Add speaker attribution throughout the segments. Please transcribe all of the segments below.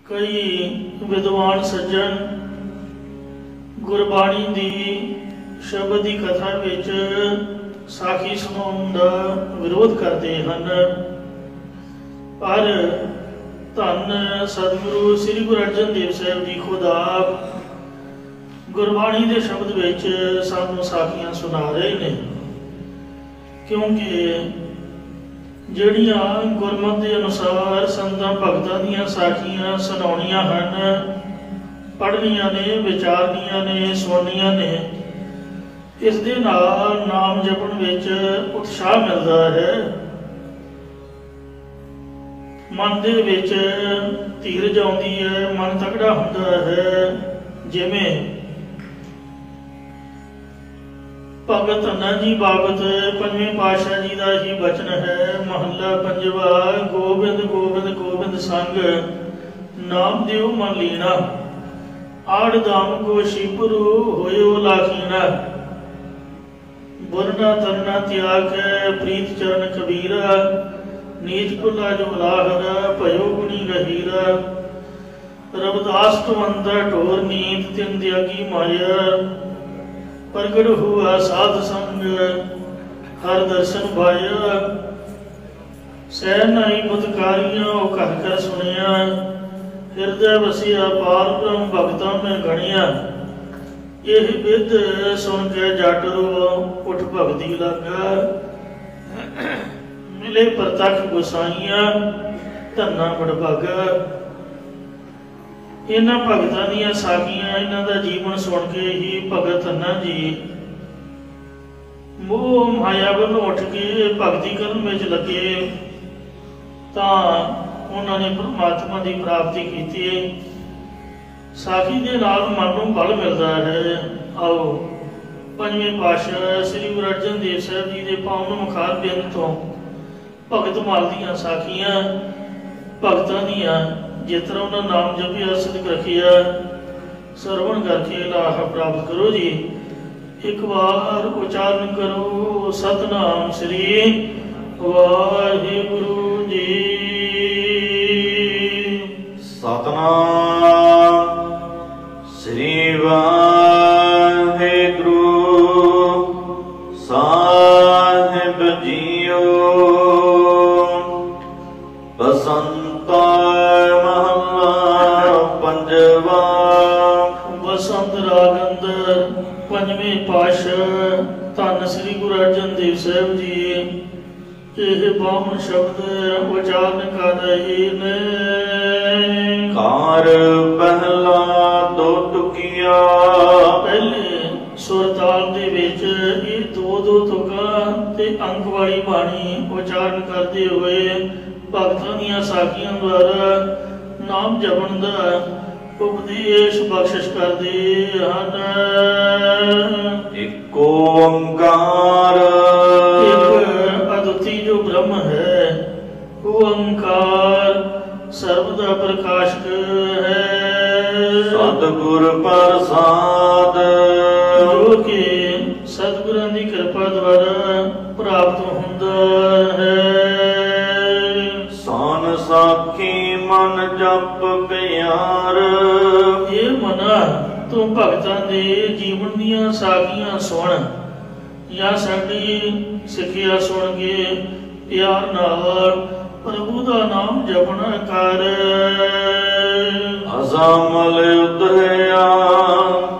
Speaker 1: कई विद्वान सज्जन गुरबाणी दी शब्द की कथा विच साखी सुनाउण दा विरोध करते हैं, पर धन सतगुरु श्री गुरु अर्जन देव साहब जी खुद आप गुरबाणी के शब्द विच सानू साखियां सुना रहे ने। क्योंकि ਜਿਹੜੀਆਂ ਗੁਰਮत के अनुसार संतां भगतां दीयां साखियां सुनाउणियां हन, पढ़नियां ने, विचारनियां ने, सुननियां ने, इस दे नाल नाम जपण विच उत्साह मिलदा है, मन दे विच धीरज आउंदी है, मन तगड़ा हुंदा है। जिवें भगत धन्ना जी बाबत पंजवें पातशाह जी का ही बचन है, महला पंजवा, गोबिंद गोबिंद गोबिंद संग नाम देव मन लीना, आड़ दाम को शिपुरु होयो लाखीना, बुरना तरना त्याग प्रीत चरण कबीरा, नीच भुला जो लाहरा भयो गुणी गहीरा, रविदास तो अंदर ढोर नींद तिन त्यागी माया, प्रगट हुआ साध संग हर दर्शन भाया, सहनाई बुतकारियां कह कर सुनिया, हृदय वसिया पार ब्रह्म भगता में गणिया, यह विद सुन के जट रो उठ भगती लगा, मिले प्रतख गुसाइया धन्ना बड़भागा। इन्हां भगतां दीयां साखियां, इन्हां दा जीवन सुन के ही भगत धन्ना जी मोह माया वालों उठ के भगती करन विच लगे, तां उन्होंने परमात्मा की प्राप्ति की। साखी के नाल मन नूं बल मिलता है। आओ पंजवें पातशाह श्री गुरु अर्जन देव साहब जी के पावन मुखार बिंद तो भगत माल दीयां साखियां भगतां दीयां जिस तरह उन्होंने नाम जपिया सिद्ध रखिया सरवण करके लाभ प्राप्त करो जी। एक बार उच्चारण करो सतनाम श्री वाहिगुरु जी।
Speaker 2: सतनाम श्री वाहिगुरु साहिब जीओ। बसंता
Speaker 1: बसंत राग अंदर पंजवें पातशाह धन श्री गुरु अर्जन देव साहब जी यह बावन शब्द उच्चारण कर रहे ने।
Speaker 2: कार पहला दो तुकिया,
Speaker 1: पहले सुरताल दे विच ये दो तुकां ते अंक वाली बाणी उच्चारण करते हुए भगतां दीयां साखियां द्वारा नाम जपण दा उपदेश बख्शिश करते हैं।
Speaker 2: एक ओंकार,
Speaker 1: एक अद्वितीय जो ब्रह्म है ओंकार सर्वदा प्रकाशक है।
Speaker 2: सतगुर प्रसाद,
Speaker 1: जो कि सतगुरां दी कृपा द्वारा प्राप्त हुंदा है।
Speaker 2: सन साखी मन जप प्यार,
Speaker 1: ये मना तू भगतां दे जीवन दीयां साखियां सुन या साडी सिੱਖਿਆ सुन के प्यार नाल प्रभु दा नाम जपना कर।
Speaker 2: अजामल उतरया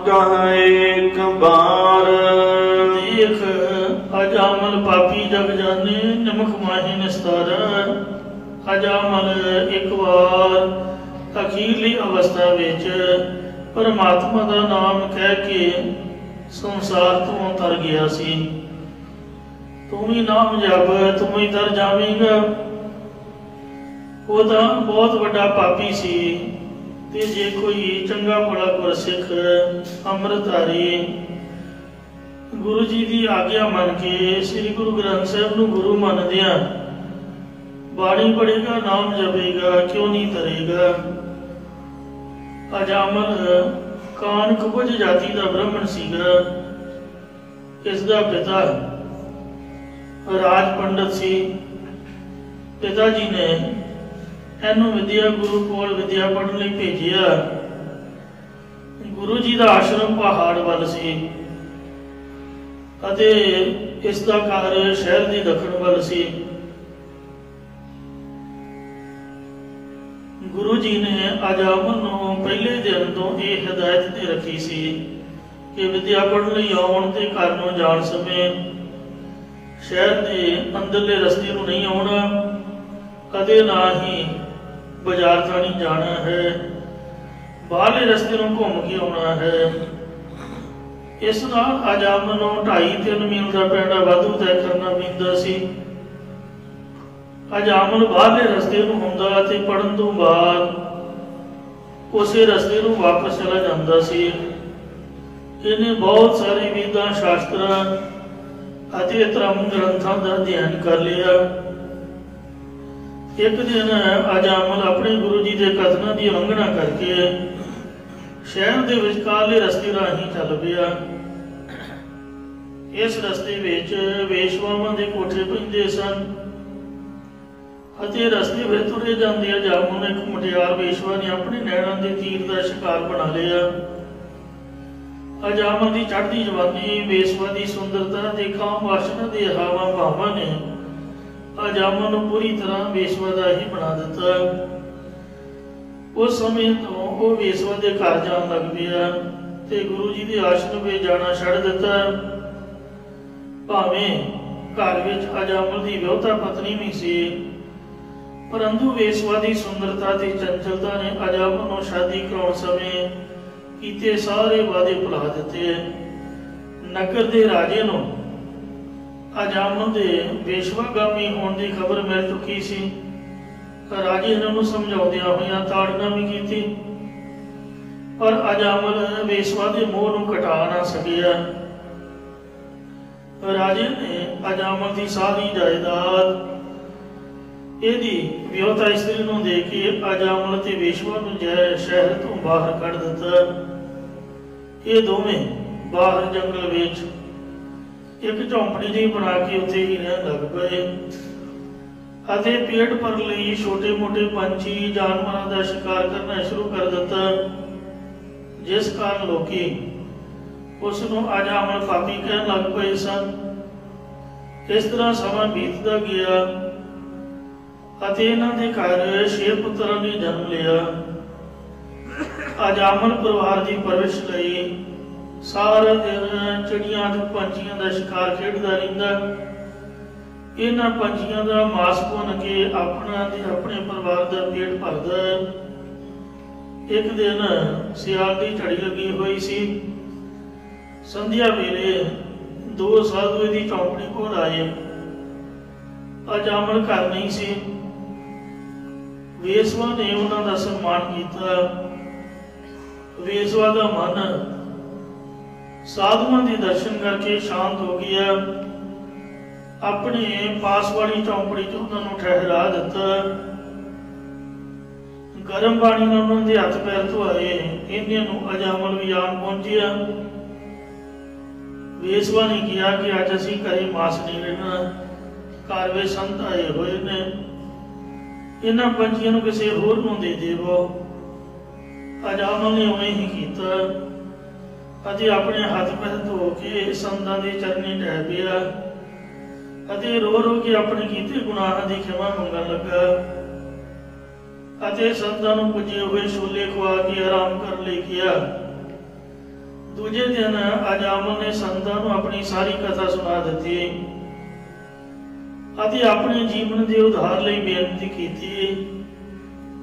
Speaker 2: कह एक बार,
Speaker 1: देख अजामल पापी जग जाने नमक माही निस्तारा। अजामल एक बार अखीरली अवस्था विच परमात्मा का नाम कह के संसार तो तर गया सी। तू भी नाम जप तू ही तर जावेगा। वो तो बहुत बड़ा पापी सी ते जे कोई चंगा भला गुरसिख अमृतधारी गुरु जी की आज्ञा मन के श्री गुरु ग्रंथ साहब नूं गुरु मनदिया बाणी पढ़ेगा नाम जपेगा क्यों नहीं तरेगा। अजामल कान कुबज जाति का ब्राह्मण सीगा। इसका पिता राज पंडित सी। पिता जी ने ਇਹਨੂੰ ਵਿਦਿਆ ਗੁਰੂ ਕੋਲ ਵਿਦਿਆ ਪੜ੍ਹਨ ਲਈ ਭੇਜਿਆ। ਗੁਰੂ ਜੀ ਦਾ ਆਸ਼ਰਮ ਪਹਾੜ ਵੱਲ ਸੀ ਅਤੇ ਇਸ ਦਾ ਘਰ ਸ਼ਹਿਰ ਦੀ ਦੱਖਣ ਵੱਲ ਸੀ। ਗੁਰੂ ਜੀ ਨੇ ਅਜਾਮਲ ਨੂੰ ਪਹਿਲੇ ਦਿਨ ਤੋਂ ਇਹ ਹਦਾਇਤ ਦੇ ਰੱਖੀ ਸੀ ਕਿ ਵਿਦਿਆ ਪੜ੍ਹਨ ਲਈ ਆਉਣ ਤੇ ਘਰ ਨੂੰ ਜਾਣ ਸਮੇਂ ਸ਼ਹਿਰ ਦੇ ਅੰਦਰਲੇ ਰਸਤੇ ਨੂੰ ਨਹੀਂ ਆਉਣਾ, ਕਦੇ ਨਾ ਹੀ ਬਾਜ਼ਾਰ ਥਾਣੀ ਜਾਣਾ ਹੈ, ਬਾਹਰਲੇ ਰਸਤੇ ਨੂੰ ਘੁੰਮ ਕੇ ਆਉਣਾ ਹੈ। ਇਸ ਨਾਲ ਅਜਾਮਲ ਨੂੰ 2.5-3 ਮੀਲ ਦਾ ਪੈਂਡਾ ਵਾਧੂ ਤੈਅ ਕਰਨਾ ਪੈਂਦਾ ਸੀ। ਅਜਾਮਲ ਬਾਹਰਲੇ ਰਸਤੇ ਨੂੰ ਹੁੰਦਾ ਤੇ ਪੜ੍ਹਨ ਤੋਂ ਬਾਅਦ ਉਸੇ ਰਸਤੇ ਨੂੰ ਵਾਪਸ ਚਲਾ ਜਾਂਦਾ ਸੀ। ਇਹਨੇ ਬਹੁਤ ਸਾਰੇ ਵੇਦਾਂ, ਸ਼ਾਸਤਰਾਂ ਅਤੇ ਧਰਮ ਗ੍ਰੰਥਾਂ ਦਾ ਅਧਿਐਨ ਕਰ ਲਿਆ। ਇੱਕ ਦਿਨ ਅਜਾਮਲ ਆਪਣੇ ਗੁਰੂ ਜੀ ਦੇ ਕਥਨਾਂ ਦੀ ਉਲੰਘਣਾ ਕਰਕੇ ਸ਼ਹਿਰ ਦੇ ਵਿਚਕਾਰਲੇ ਰਸਤੇ ਰਾਹੀਂ ਚੱਲ ਪਿਆ। ਇਸ ਰਸਤੇ ਵਿੱਚ ਵੇਸ਼ਵਾਵਾਂ ਦੇ ਕੋਠੇ ਪੈਂਦੇ ਸਨ ਅਤੇ ਰਸਤੇ ਵਿੱਚ ਤੁਰੇ ਜਾਂਦੇ ਅਜਾਮਲ ਨੂੰ ਇੱਕ ਮੁਟਿਆਰ ਵੇਸ਼ਵਾ ਨੇ ਆਪਣੇ ਨੈਣਾਂ ਦੇ ਤੀਰ ਦਾ ਸ਼ਿਕਾਰ ਬਣਾ ਲਿਆ। ਅਜਾਮਲ ਦੀ ਚੜ੍ਹਦੀ ਜਵਾਨੀ, ਵੇਸ਼ਵਾ ਦੀ ਸੁੰਦਰਤਾ ਦੇ ਕਾਮ ਵਾਸਨਾ ਦੇ ਹਾਵਾਂ ਭਾਵਾਂ ਨੇ ਅਜਾਮਲ ਨੂੰ ਪੂਰੀ ਤਰ੍ਹਾਂ ਵੇਸ਼ਵਾ ਦਾ ਹੀ ਬਣਾ ਦਿੱਤਾ। ਉਸ ਸਮੇਂ ਤੋਂ ਉਹ ਵੇਸ਼ਵਾ ਦੇ ਘਰ ਜਾਣ ਲੱਗ ਪਿਆ ਤੇ ਗੁਰੂ ਜੀ ਦੇ ਆਸ਼ਰਮ ਵਿੱਚ ਜਾਣਾ ਛੱਡ ਦਿੱਤਾ। ਭਾਵੇਂ ਘਰ ਵਿੱਚ ਅਜਾਮਲ ਦੀ ਵਿਆਹੁਤਾ ਪਤਨੀ ਵੀ ਸੀ, ਪਰੰਤੂ ਵੇਸ਼ਵਾ ਦੀ ਸੁੰਦਰਤਾ ਤੇ ਚੰਚਲਤਾ ਨੇ ਅਜਾਮਲ ਨੂੰ ਸ਼ਾਦੀ ਕਰਾਉਣ ਸਮੇਂ ਕੀਤੇ ਸਾਰੇ ਵਾਅਦੇ ਭੁਲਾ ਦਿੱਤੇ। ਨਗਰ ਦੇ ਰਾਜੇ ਨੂੰ ਅਜਾਮਲ ਦੇ ਵੇਸ਼ਵਾਗਾਮੀ ਹੋਣ ਦੀ ਖਬਰ ਮਿਲ ਚੁੱਕੀ ਸੀ। ਰਾਜੇ ਨੇ ਉਹਨੂੰ ਸਮਝਾਉਂਦਿਆਂ ਹੋਇਆਂ ਤਾੜਨਾ ਵੀ ਕੀਤੀ, ਪਰ ਅਜਾਮਲ ਵੇਸ਼ਵਾ ਦੇ ਮੋਹ ਨੂੰ ਘਟਾ ਨਾ ਸਕਿਆ। ਰਾਜੇ ਨੇ ਅਜਾਮਲ ਦੀ ਸਾਰੀ ਜਾਇਦਾਦ ਇਹਦੀ ਵਿਆਹੁਤਾ ਇਸਤਰੀ ਨੂੰ ਦੇ ਕੇ ਅਜਾਮਲ ਤੇ ਵੇਸ਼ਵਾ ਨੂੰ ਸ਼ਹਿਰ ਤੋਂ ਬਾਹਰ ਕੱਢ ਦਿੱਤਾ। ਇਹ ਦੋਵੇਂ ਬਾਹਰ ਜੰਗਲ ਵਿੱਚ ਇੱਕ ਝੌਂਪੜੀ ਜਿਹੀ ਬਣਾ ਕੇ ਉੱਥੇ ਹੀ ਰਹਿਣ ਲੱਗ ਪਏ ਅਤੇ ਪੇਟ ਭਰਨ ਲਈ ਛੋਟੇ-ਮੋਟੇ ਪੰਛੀ, ਜਾਨਵਰਾਂ ਦਾ ਸ਼ਿਕਾਰ ਕਰਨਾ ਸ਼ੁਰੂ ਕਰ ਦਿੱਤਾ, ਜਿਸ ਕਾਰਨ ਲੋਕੀ ਉਸ ਨੂੰ ਅਜਾਮਲ ਪਾਪੀ ਕਹਿਣ ਲੱਗ ਪਏ ਸਨ। ਇਸ ਤਰ੍ਹਾਂ ਸਮਾਂ ਬੀਤਦਾ ਗਿਆ ਅਤੇ ਇਹਨਾਂ ਦੇ ਘਰ 6 ਪੁੱਤਰਾਂ ਨੇ ਜਨਮ ਲਿਆ। ਅਜਾਮਲ ਪਰਿਵਾਰ ਦੀ ਪਰਵਰਿਸ਼ ਲਈ ਸਾਰਾ ਦਿਨ ਚਿੜੀਆਂ ਤੇ ਪੰਛੀਆਂ ਦਾ ਸ਼ਿਕਾਰ ਖੇਡਦਾ ਰਹਿੰਦਾ। ਇਹਨਾਂ ਪੰਛੀਆਂ ਦਾ ਮਾਸ ਭੁੰਨ ਕੇ ਆਪਣਾ ਤੇ ਆਪਣੇ ਪਰਿਵਾਰ ਦਾ ਪੇਟ ਭਰਦਾ। ਇੱਕ ਦਿਨ ਸਿਆਲ ਦੀ ਝੜੀ ਲੱਗੀ ਹੋਈ ਸੀ। ਸੰਧਿਆ ਵੇਲੇ 2 ਸਾਧੂ ਦੀ ਝੌਂਪੜੀ ਕੋਲ ਆਏ। ਅਜਾਮਲ ਘਰ ਨਹੀਂ ਸੀ। ਵੇਸ਼ਵਾ ਨੇ ਉਹਨਾਂ ਦਾ ਸਨਮਾਨ ਕੀਤਾ। ਵੇਸ਼ਵਾ ਦਾ ਮਨ ਸਾਧੂਆਂ ਦੇ ਦਰਸ਼ਨ ਕਰਕੇ ਸ਼ਾਂਤ ਹੋ ਗਿਆ। ਆਪਣੇ ਪਾਸ ਵਾਲੀ ਝੌਂਪੜੀ 'ਚ ਉਹਨਾਂ ਨੂੰ ਠਹਿਰਾ ਦਿੱਤਾ। ਗਰਮ ਪਾਣੀ ਨਾਲ ਉਹਨਾਂ ਦੇ ਹੱਥ ਪੈਰ ਧੋਏ। ਇਹਨਾਂ ਨੂੰ ਅਜਾਮਲ ਵੀ ਆਣ ਪਹੁੰਚਿਆ। ਵੇਸ਼ਵਾ ਨੇ ਕਿਹਾ ਕਿ ਅੱਜ ਅਸੀਂ ਘਰੇ ਮਾਸ ਨਹੀਂ ਲੈਣਾ, ਘਰ ਵਿੱਚ ਸੰਤ ਆਏ ਹੋਏ ਨੇ, ਇਹਨਾਂ ਪੰਛੀਆਂ ਨੂੰ ਕਿਸੇ ਹੋਰ ਨੂੰ ਦੇ ਦੇਵੋ। ਅਜਾਮਲ ਨੇ ਉਵੇਂ ਹੀ ਕੀਤਾ ਅਤੇ ਆਪਣੇ ਹੱਥ ਪੈਰ ਧੋ ਕੇ ਸੰਤਾਂ ਦੇ ਚਰਨੀ ਢਹਿ ਪਿਆ ਅਤੇ ਰੋ ਰੋ ਕੇ ਆਪਣੇ ਕੀਤੇ ਗੁਨਾਹਾਂ ਦੀ ਖਿਮਾ ਮੰਗਣ ਲੱਗਾ ਅਤੇ ਸੰਤਾਂ ਨੂੰ ਪੁੱਜੇ ਹੋਏ ਛੋਲੇ ਖਵਾ ਕੇ ਆਰਾਮ ਕਰਨ ਲਈ ਕਿਹਾ। ਦੂਜੇ ਦਿਨ ਅਜਾਮਲ ਨੇ ਸੰਤਾਂ ਨੂੰ ਆਪਣੀ ਸਾਰੀ ਕਥਾ ਸੁਣਾ ਦਿੱਤੀ ਅਤੇ ਆਪਣੇ ਜੀਵਨ ਦੇ ਉਧਾਰ ਲਈ ਬੇਨਤੀ ਕੀਤੀ।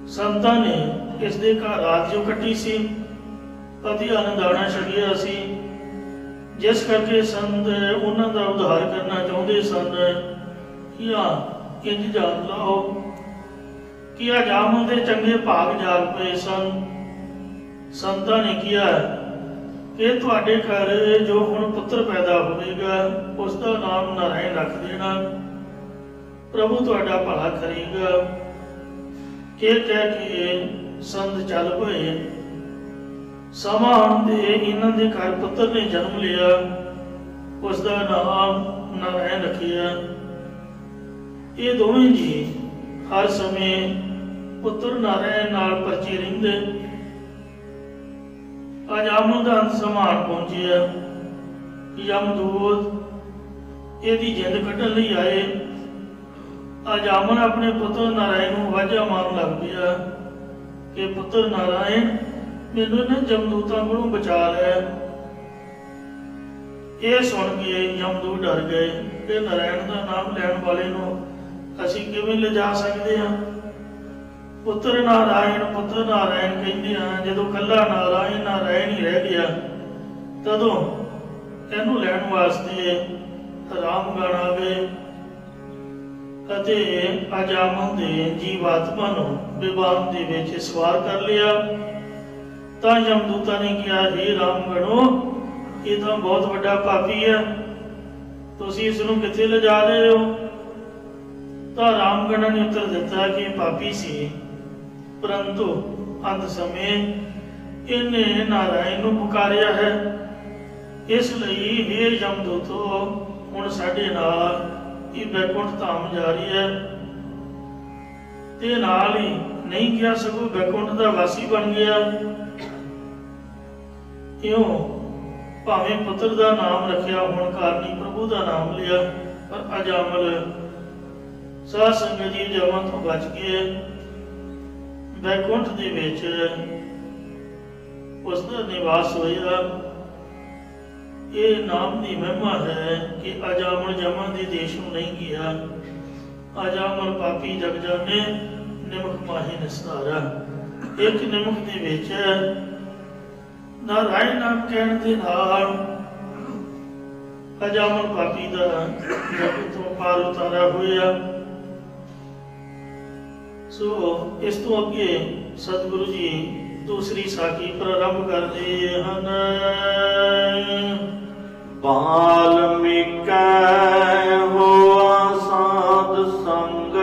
Speaker 1: ਸੰਤਾਂ ਨੇ ਇਸ ਦੇ ਘਰ ਰਾਤ ਜੋ ਕੱਟੀ ਸੀ ਅਤੇ ਆਨੰਦਾਣਾ ਛਕਿਆ ਸੀ, ਜਿਸ ਕਰਕੇ ਸੰਤ ਉਹਨਾਂ ਦਾ ਉਧਾਰ ਕਰਨਾ ਚਾਹੁੰਦੇ ਸਨ। ਇੰਝ ਜਾਣ ਲਓ ਕਿ ਅਜਾਮਲ ਦੇ ਚੰਗੇ ਭਾਗ ਜਾਗ ਪਏ ਸਨ। ਸੰਤਾਂ ਨੇ ਕਿਹਾ ਕਿ ਤੁਹਾਡੇ ਘਰ ਜੋ ਹੁਣ ਪੁੱਤਰ ਪੈਦਾ ਹੋਵੇਗਾ ਉਸ ਦਾ ਨਾਮ ਨਾਰਾਇਣ ਰੱਖ ਦੇਣਾ, ਪ੍ਰਭੂ ਤੁਹਾਡਾ ਭਲਾ ਕਰੇਗਾ। ਇਹ ਕਹਿ ਕੇ ਸੰਤ ਚੱਲ ਪਏ। ਸਮਾਂ ਆਉਣ ਤੇ ਇਹਨਾਂ ਦੇ ਘਰ ਪੁੱਤਰ ਨੇ ਜਨਮ ਲਿਆ, ਉਸ ਦਾ ਨਾਮ ਨਾਰਾਇਣ ਰੱਖਿਆ। ਇਹ ਦੋਵੇਂ ਜੀ ਹਰ ਸਮੇਂ ਪੁੱਤਰ ਨਾਰਾਇਣ ਨਾਲ ਪਰਚੇ ਰਹਿੰਦੇ। ਅੱਜ ਆਮਨ ਦਾ ਅੰਤ ਸਮਾਨ ਪਹੁੰਚਿਆ। ਯਮਦੂਤ ਇਹਦੀ ਜਿੰਦ ਕੱਢਣ ਲਈ ਆਏ। ਅੱਜ ਆਮਨ ਆਪਣੇ ਪੁੱਤਰ ਨਾਰਾਇਣ ਨੂੰ ਵਾਜਾ ਮਾਰਨ ਲੱਗ ਪਿਆ ਕਿ ਪੁੱਤਰ ਨਾਰਾਇਣ, ਮੈਨੂੰ ਇਹਨਾਂ ਜਮਦੂਤਾਂ ਕੋਲੋਂ ਬਚਾ ਲੈ। ਇਹ ਸੁਣ ਕੇ ਯਮਦੂਤ ਡਰ ਗਏ ਕਿ ਨਾਰਾਇਣ ਦਾ ਨਾਮ ਲੈਣ ਵਾਲੇ ਨੂੰ ਅਸੀਂ ਕਿਵੇਂ ਲਿਜਾ ਸਕਦੇ ਹਾਂ। ਪੁੱਤਰ ਨਾਰਾਇਣ ਕਹਿੰਦੇ ਆ। ਜਦੋਂ ਕੱਲਾ ਨਾਰਾਇਣ ਹੀ ਰਹਿ ਗਿਆ, ਤਦੋਂ ਇਹਨੂੰ ਲੈਣ ਵਾਸਤੇ ਰਾਮਗਣ ਆ ਗਏ ਅਤੇ ਅਜਾਮਨ ਦੇ ਜੀਵਾਤਮਾ ਨੂੰ ਵਿਮਾਨ ਦੇ ਵਿੱਚ ਸਵਾਰ ਕਰ ਲਿਆ। ਤਾਂ ਯਮਦੂਤਾਂ ਨੇ ਕਿਹਾ, ਹੇ ਰਾਮਗਣੋ, ਇਹ ਤਾਂ ਬਹੁਤ ਵੱਡਾ ਪਾਪੀ ਹੈ, ਤੁਸੀਂ ਇਸ ਨੂੰ ਕਿੱਥੇ ਲਿਜਾ ਰਹੇ ਹੋ? ਤਾਂ ਰਾਮਗਣਾਂ ਨੇ ਉੱਤਰ ਦਿੱਤਾ ਕਿ ਪਾਪੀ ਸੀ, ਪਰੰਤੂ ਅੰਤ ਸਮੇਂ ਇਹਨੇ ਨਾਰਾਇਣ ਨੂੰ ਪੁਕਾਰਿਆ ਹੈ। ਇਸ ਲਈ ਹੇ ਯਮਦੂਤੋ, ਹੁਣ ਸਾਡੇ ਨਾਲ ਇਹ ਬੈਕੁੰਠ ਧਾਮ ਜਾ ਰਹੀ ਹੈ ਤੇ ਨਾਲ ਹੀ ਨਹੀਂ ਗਿਆ, ਸਗੋਂ ਬੈਕੁੰਠ ਦਾ ਵਾਸੀ ਬਣ ਗਿਆ। ਇਉਂ ਭਾਵੇਂ ਪੁੱਤਰ ਦਾ ਨਾਮ ਰੱਖਿਆ ਹੋਣ ਕਾਰਨੀ ਪ੍ਰਭੂ ਦਾ ਨਾਮ ਲਿਆ, ਪਰ ਅਜਾਮਲ ਸਾਧ ਸੰਗਤ ਜੀ ਜਮਾਂ ਤੋਂ ਬਚ ਕੇ ਬੈਕੁੰਠ ਦੇ ਵਿੱਚ ਉਸ ਦਾ ਨਿਵਾਸ ਹੋਇਆ। ਇਹ ਨਾਮ ਦੀ ਮਹਿਮਾ ਹੈ ਕਿ ਅਜਾਮਲ ਜਮਾਂ ਦੇ ਦੇਸ਼ ਨੂੰ ਨਹੀਂ ਗਿਆ। ਅਜਾਮਲ ਪਾਪੀ ਜਗ ਜਾਣੇ, ਨਿਮਕ ਮਾਹੀ ਨਿਸਤਾਰਾ। ਇੱਕ ਨਿਮਕ ਦੇ ਵਿੱਚ ਨਾਰਾਇਣ ਨਾਮ ਕਹਿਣ ਦੇ ਨਾਲ ਅਜਾਮਲ ਪਾਪੀ ਦਾ ਜਗ ਤੋਂ ਪਾਰ ਉਤਾਰਾ ਹੋਇਆ। ਸੋ ਇਸ ਤੋਂ ਅੱਗੇ ਸਤਿਗੁਰੂ ਜੀ ਦੂਸਰੀ ਸਾਖੀ ਪ੍ਰਾਰੰਭ ਕਰਦੇ ਹਨ।
Speaker 2: ਵਾਲਮੀਕੈ ਹੋਆ ਸਾਧ ਸੰਗ।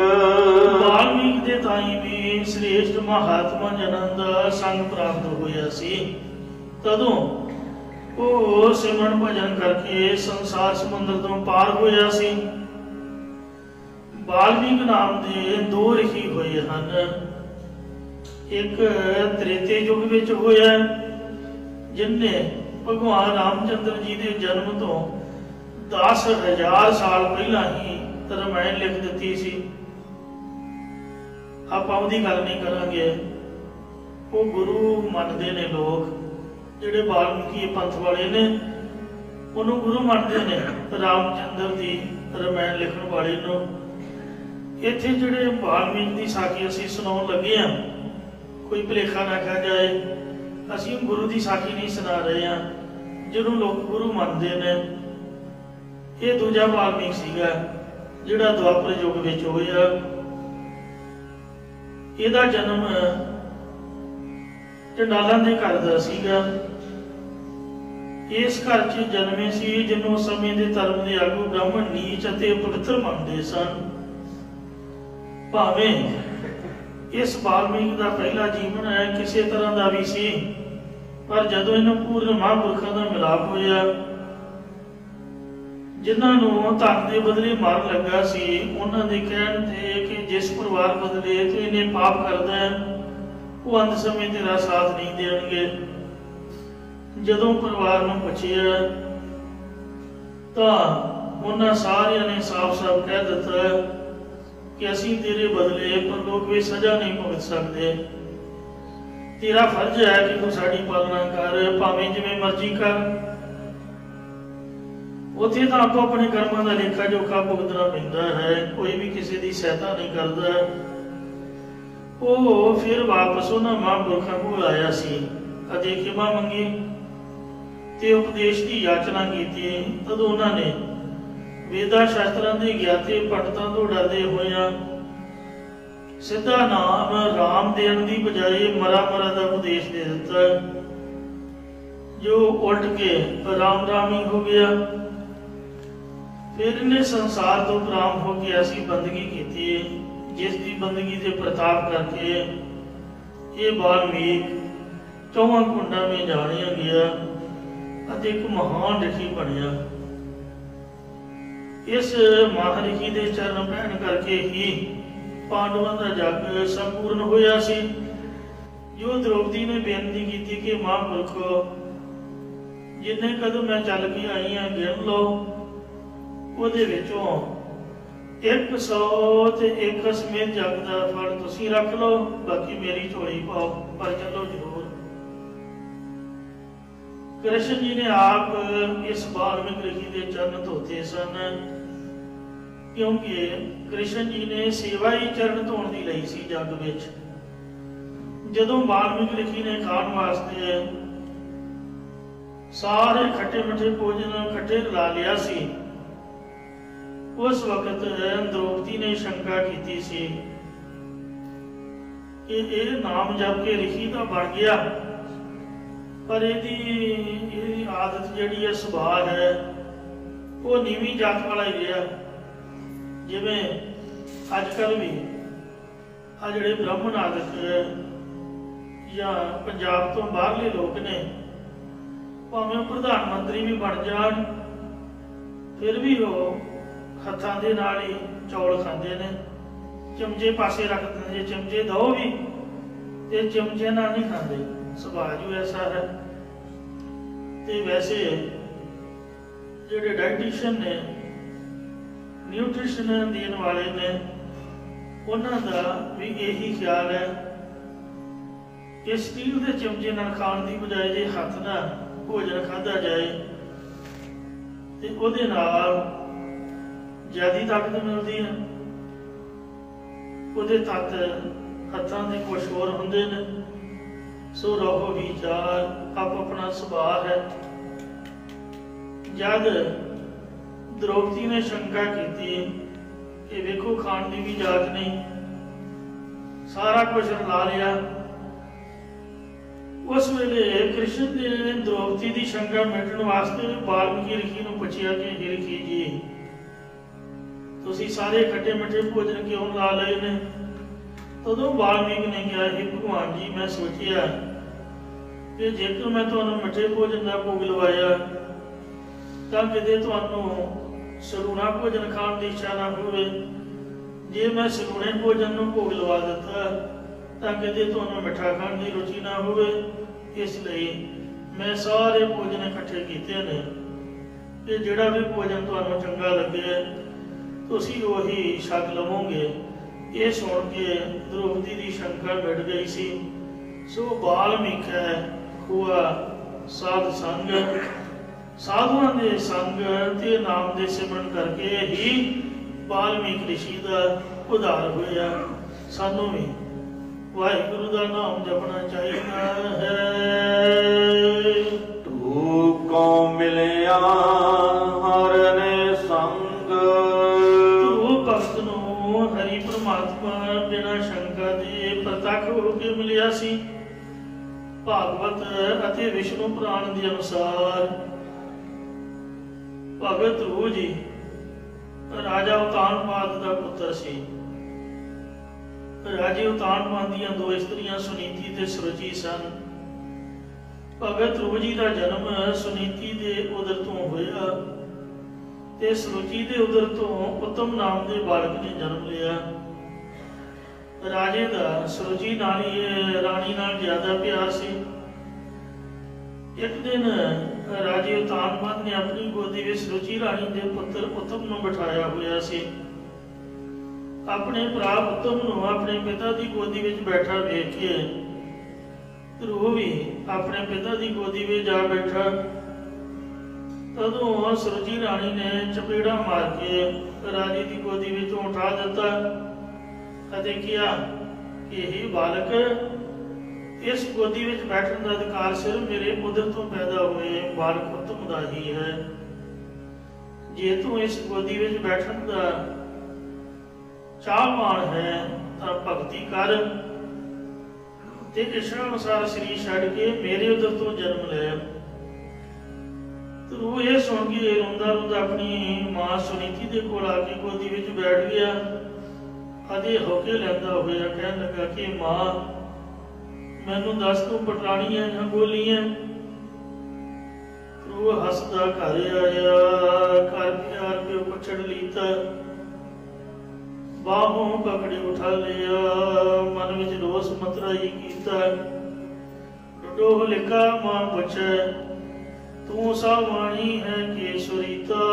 Speaker 1: ਵਾਲਮੀਕ ਦੇ ਤਾਈ ਵੀ ਸ੍ਰੇਸ਼ਟ ਮਹਾਤਮਾ ਜਨਾਂ ਦਾ ਸੰਗ ਪ੍ਰਾਪਤ ਹੋਇਆ ਸੀ। ਤਦੋਂ ਉਹ ਸਿਮਰਨ ਭਜਨ ਕਰਕੇ ਸੰਸਾਰ ਸਮੁੰਦਰ ਤੋਂ ਪਾਰ ਹੋਇਆ ਸੀ। ਵਾਲਮੀਕ ਨਾਮ ਦੇ ਦੋ ਰਿਸ਼ੀ ਹੋਏ ਹਨ। ਇੱਕ ਤ੍ਰੇਤੇ ਯੁੱਗ ਵਿੱਚ ਹੋਇਆ, ਜਿਨਨੇ ਭਗਵਾਨ ਰਾਮਚੰਦਰ ਜੀ ਦੇ ਜਨਮ ਤੋਂ 10,000 ਸਾਲ ਪਹਿਲਾਂ ਹੀ ਰਾਮਾਇਣ ਲਿਖ ਦਿੱਤੀ ਸੀ। ਆਪਾਂ ਉਹਦੀ ਗੱਲ ਨਹੀਂ ਕਰਾਂਗੇ। ਉਹ ਗੁਰੂ ਮੰਨਦੇ ਨੇ ਲੋਕ, ਜਿਹੜੇ ਵਾਲਮੀਕੀ ਪੰਥ ਵਾਲੇ ਨੇ ਉਹਨੂੰ ਗੁਰੂ ਮੰਨਦੇ ਨੇ, ਰਾਮਚੰਦਰ ਦੀ ਰਾਮਾਇਣ ਲਿਖਣ ਵਾਲੇ ਨੂੰ। ਇੱਥੇ ਜਿਹੜੇ ਵਾਲਮੀਕ ਦੀ ਸਾਖੀ ਅਸੀਂ ਸੁਣਾਉਣ ਲੱਗੇ ਹਾਂ, ਕੋਈ ਭੁਲੇਖਾ ਨਾ ਖਾ ਜਾਏ, ਅਸੀਂ ਗੁਰੂ ਦੀ ਸਾਖੀ ਨਹੀਂ ਸੁਣਾ ਰਹੇ ਹਾਂ ਜਿਹਨੂੰ ਲੋਕ ਗੁਰੂ ਮੰਨਦੇ ਨੇ। ਇਹ ਦੂਜਾ ਵਾਲਮੀਕ ਸੀਗਾ ਜਿਹੜਾ ਦੁਆਪਰ ਯੁੱਗ ਵਿੱਚ ਹੋਇਆ। ਇਹਦਾ ਜਨਮ ਚੰਡਾਲਾਂ ਦੇ ਘਰ ਦਾ ਸੀਗਾ। ਇਸ ਘਰ 'ਚ ਜਨਮੇ ਸੀ ਜਿਹਨੂੰ ਸਮੇਂ ਦੇ ਧਰਮ ਦੇ ਆਗੂ ਬ੍ਰਾਹਮਣ ਨੀਚ ਅਤੇ ਪਵਿੱਤਰ ਮੰਨਦੇ ਸਨ। ਭਾਵੇਂ ਇਸ ਵਾਲਮੀਕ ਦਾ ਪਹਿਲਾ ਜੀਵਨ ਹੈ ਕਿਸੇ ਤਰ੍ਹਾਂ ਦਾ ਵੀ ਸੀ, ਪਰ ਜਦੋਂ ਇਹਨਾਂ ਪੂਰਨ ਮਹਾਂਪੁਰਖਾਂ ਦਾ ਮਿਲਾਪ ਹੋਇਆ, ਜਿਨ੍ਹਾਂ ਨੂੰ ਧਨ ਦੇ ਬਦਲੇ ਮਾਰਨ ਲੱਗਾ ਸੀ, ਉਹਨਾਂ ਦੇ ਕਹਿਣ ਤੇ ਕਿ ਜਿਸ ਪਰਿਵਾਰ ਬਦਲੇ ਤੂੰ ਇਹਨੇ ਪਾਪ ਕਰਦਾ ਹੈ, ਉਹ ਅੰਤ ਸਮੇਂ ਤੇਰਾ ਸਾਥ ਨਹੀਂ ਦੇਣਗੇ। ਜਦੋਂ ਪਰਿਵਾਰ ਨੂੰ ਪੁੱਛਿਆ ਤਾਂ ਉਹਨਾਂ ਸਾਰਿਆਂ ਨੇ ਸਾਫ਼-ਸਾਫ਼ ਕਹਿ ਦਿੱਤਾ ਕਿ ਅਸੀਂ ਤੇਰੇ ਬਦਲੇ ਪਰਲੋਕ ਵਿੱਚ ਸਜ਼ਾ ਨਹੀਂ ਭੁਗਤ ਸਕਦੇ। ਤੇਰਾ ਫਰਜ਼ ਹੈ ਕਿ ਤੂੰ ਸਾਡੀ ਪਾਲਣਾ ਕਰ, ਭਾਵੇਂ ਜਿਵੇਂ ਮਰਜ਼ੀ ਕਰ। ਉੱਥੇ ਤਾਂ ਆਪੋ ਆਪਣੇ ਕਰਮਾਂ ਦਾ ਲੇਖਾ ਜੋਖਾ ਭੁਗਤਣਾ ਪੈਂਦਾ ਹੈ, ਕੋਈ ਵੀ ਕਿਸੇ ਦੀ ਸਹਾਇਤਾ ਨਹੀਂ ਕਰਦਾ। ਉਹ ਫਿਰ ਵਾਪਸ ਉਹਨਾਂ ਮਹਾਂਪੁਰਖਾਂ ਕੋਲ ਆਇਆ ਸੀ ਅਤੇ ਖਿਮਾ ਮੰਗੀ ਤੇ ਉਪਦੇਸ਼ ਦੀ ਯਾਚਨਾ ਕੀਤੀ। ਤਦੋਂ ਉਹਨਾਂ ਨੇ ਵੇਦਾਂ ਸ਼ਾਸਤਰਾਂ ਦੇ ਗਿਆਤੇ ਪੰਡਤਾਂ ਤੋਂ ਡਰਦੇ ਹੋਇਆਂ ਸਿੱਧਾ ਨਾਮ ਰਾਮ ਦੇਣ ਦੀ ਬਜਾਏ ਮਰਾ ਦਾ ਉਪਦੇਸ਼ ਦੇ ਦਿੱਤਾ, ਜੋ ਉਲਟ ਕੇ ਰਾਮ ਰਾਮ ਹੀ ਹੋ ਗਿਆ। ਫਿਰ ਇਹਨੇ ਸੰਸਾਰ ਤੋਂ ਪ੍ਰਾਪਤ ਹੋ ਕੇ ਐਸੀ ਬੰਦਗੀ ਕੀਤੀ ਜਿਸ ਦੀ ਬੰਦਗੀ ਦੇ ਪ੍ਰਤਾਪ ਕਰਕੇ ਇਹ ਵਾਲਮੀਕ 4 ਕੁੰਡਾਂ ਵਿੱਚ ਜਾਣਿਆ ਗਿਆ ਅਤੇ ਇੱਕ ਮਹਾਨ ਰਿਸ਼ੀ ਬਣਿਆ। ਇਸ ਮਹਾਰਿਸ਼ੀ ਦੇ ਚਰਨ ਪਹਿਣ ਕਰਕੇ ਹੀ पांडवों का जग संपूर्ण होया सी। जो द्रौपदी ने बेनती की कि महापुरखो जिन्ने कदम मैं चल के आई हाँ गिन लो, ਉਹਦੇ ਵਿੱਚੋਂ 100 ਤੇ 1 ਸਮੇਤ ਜਗ ਦਾ ਫਲ ਤੁਸੀਂ ਰੱਖ ਲਓ, ਬਾਕੀ ਮੇਰੀ ਝੋਲੀ ਪਾਓ, ਪਰ ਚਲੋ ਜ਼ਰੂਰ। कृष्ण जी ने आप इस वाल्मीकि ऋषि के चरण धोते सन, क्योंकि कृष्ण जी ने सेवा ही चरण धोने की लई सी जग विच। जदों वाल्मीकि ऋषि ने खाण वास्ते सारे खट्टे मिठे भोजन इकट्ठे ला लिया सी, उस वक्त द्रौपदी ने शंका की सी कि ये नाम जप के ऋषि तो बन गया, पर यदि आदत जिहड़ी है सुभाव है वो नीवी जात वाला ही रहा। जिवें अजकल भी आ जिहड़े ब्राह्मण आदत या पंजाब तो बाहरले लोग ने, भावें प्रधानमंत्री भी बन जाण, फिर भी वो हत्थां दे नाल ही चौल खांदे ने, चमचे पासे रख देंगे, जे चमचे दो भी ते चमचे नाल नहीं खांदे, सुभाव जो ऐसा है। ते वैसे जिहड़े डाइटिशियन ने, न्यूट्रिशन देने वाले ने, उन्हां दा भी यही ख्याल है कि स्टील के चमचे नाल खाण दी बजाय जे हत्थ नाल भोजन खाधा जाए ते उहदे नाल ज़्यादा ताकत मिलती है। उहदे तत्त हत्थां दे कुछ होर हुंदे ने। सो रहो विचार आप अपना सुभाव है। जद द्रौपदी ने शंका की कि वेखो खाण की भी इजाजत नहीं, सारा कुछ ला लिया, उस वेले कृष्ण ने द्रौपदी की शंका मिटण वास्ते वाल्मीकि ऋषि नूं पुछया कि हे ऋषि जी, तुसीं सारे खट्टे मिठे भोजन क्यों ला लए ने? तदों वाल्मीकि ने कहा, हे भगवान जी, मैं सोचिया कि जेकर मैं तुहानूं मिठे भोजन का भोग लवाया तां किते तुहानूं सलूणा भोजन खाण की इच्छा ना होवे, जे मैं सलूणे भोजन नूं भोग लवा दिता तां किते तुहानूं मिठा खाण की रुचि ना होवे। इसलिए मैं सारे भोजन इकट्ठे कीते ने कि जिहड़ा भी भोजन तुहानूं चंगा लगे तुसीं उही छक लवोगे। ये सुन के द्रौपदी की शंका मिट गई सी। सो वाल्मीकि हुआ साध संग, साधुओं के संग ते नाम दे सिमरन करके ही वाल्मीकि ऋषि का उद्धार होया। सानू भी वाहिगुरु का नाम जपना चाहिए है।
Speaker 2: तू को मिलिया हर ने संग,
Speaker 1: तू भगत नूं हरि परमात्मा बिना शंका दे प्रतख होके मिलिया सी। भागवत अते विष्णु पुराण के अनुसार भगत ध्रुव जी राजा उतानपाद का पुत्र सी। राजे उतानपाद दी दो स्त्रियां सुनीति ते सुरुचि सन। भगत ध्रुव जी का जन्म सुनीति के उदर तो होया ते सुरुचि के उदर तो उत्तम नाम के बालक ने जन्म लिया। राजे का सुरुचि नाल ही रानी नाल ज्यादा प्यार सी। एक दिन राजे उतानपाद ने अपनी गोदी में सुरुचि रानी के पुत्र उत्तम नूं बिठाया हुआ सी। अपने भरा उत्तम नूं अपने पिता की गोदी में बैठा वेख के ध्रुव भी अपने पिता की गोदी में जा बैठा। तदों सुरुचि रानी ने चपेड़ा मार के राजे की गोदी में उठा दिता अते किया कि हे बालक, इस गोदी में बैठने का अधिकार सिर्फ मेरे उदर तो पैदा हुए बालक उत्तम का ही है। जे तू इस गोदी में बैठने का चाहवान है तो भगती कर ते इच्छा अनुसार शरीर छड़ के मेरे उदर तो जन्म ले। तो वो ये सुन के रोंदा रोंदा अपनी मां सुनीति के कोल आके गोदी में बैठ गया। अदे होके लैंदा होया कहन लगा कि मां, मैनू दस तू पटरानी है या गोली है? तो वो हसदा घर आया, घर प्यार के पछड़ लीता। बाहों पकड़ी उठा लिया, मन विच रोस मतराई कीता। डोह लिखा मां पुछे, तू सावाणी है के सुरीता,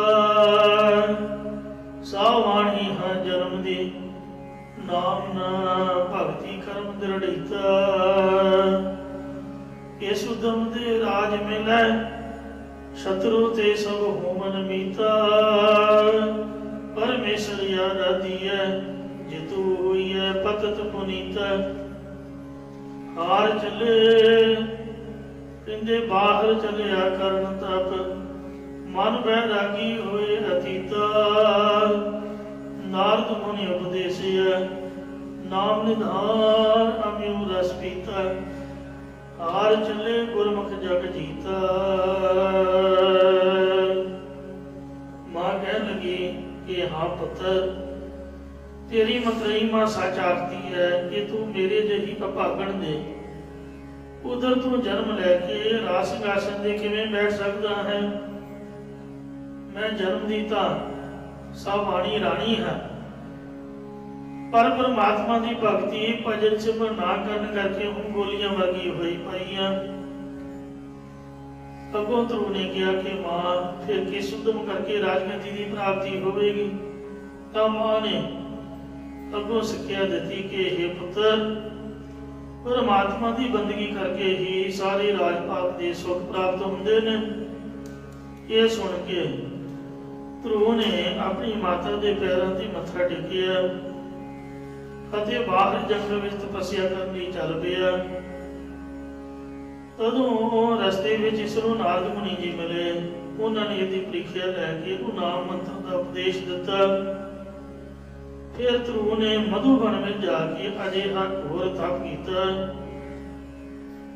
Speaker 1: सावाणी है जन्म दी, नाम ना भगति कर्म दृढ़ीता। इस उदम दे राज मिलै, शत्रु ते सब होमन मीता। परमेश्वर आराधी है, जितू हुई है पतत पुनीता। हार चले कहते बाहर चलिया करन तप, मन बैरागी होए अतीता। नारद मुनि उपदेसिया, नाम निधान अम्यू रस पीता। हार चले गुरमुख जग जीता। मां कह लगी कि हाँ पुत्र, तेरी मतरई मां सच आखती है कि तू मेरे जही अभागण दे उधर तू जन्म लैके राज सिंहासन दे किवें बैठ सकदा है। मैं जन्म दी तां सावाणी राणी है, पर परमात्मा की भगती भजन सिमरन ना करन करके हूं गोलियां वर्गी होई पाईयां। अगों ध्रुव ने कहा कि मां फिर किस उद्यम करके राजगद्दी की प्राप्ति होगी। तो मां ने अगों सिक्ख्या दी कि हे पुत्र, परमात्मा की बंदगी करके ही सारे राजपाल के सुख प्राप्त होंदे ने। ये सुन के ध्रुव ने अपनी माता के पैरों से मत्था टेकिया अते बाहर जंगल में तपस्या करनी चल पिया। तदों रस्ते में इसनों नारद मुनि जी मिले। उन्होंने इसकी परीक्षा लैके नाम मंत्र का उपदेश दिता। फिर ध्रुव ने मधुबन में जाके अजिहा घोर तप किया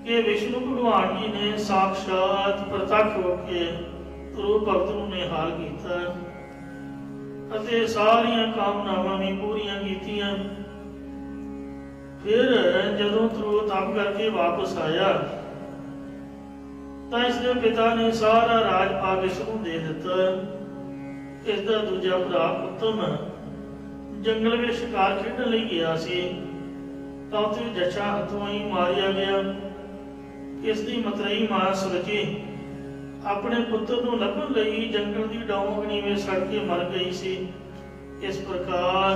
Speaker 1: कि विष्णु भगवान जी ने साक्षात प्रत्यक्ष होके ध्रुव भगत नूं निहाल किया अते सारियां कामनावां भी पूरियां कीतियां। फिर जदों ध्रुव तप करके वापस आया तो इसके पिता ने सारा राज भाग इसनूं दे दिता। इसका दूजा भरा उत्तम जंगल में शिकार खेडन लई गया सी तो उत्थे जच्छा हथों ही मारिया गया। इसकी मतरई मां सुरजी अपने पुत्र नूं लभण लई जंगल की डौंगणी में सड़ के मर गई सी। इस प्रकार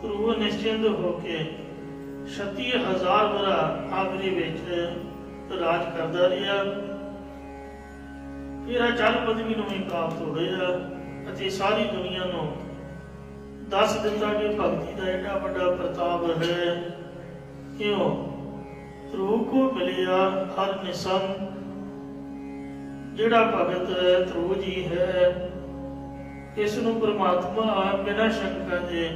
Speaker 1: ध्रुव निश्चिंत होके 36,000 वरा आगरे विच राज करता रहा। फिर चल पदवी नूं भी प्राप्त होया अते सारी दुनिया नूं दस दिता कि भगती का एडा बड़ा प्रताप है। क्यों ध्रुव को मिलिया हर निसंग जिहड़ा भगत ध्रुव जी है, इसनूं परमात्मा बिना शंका दे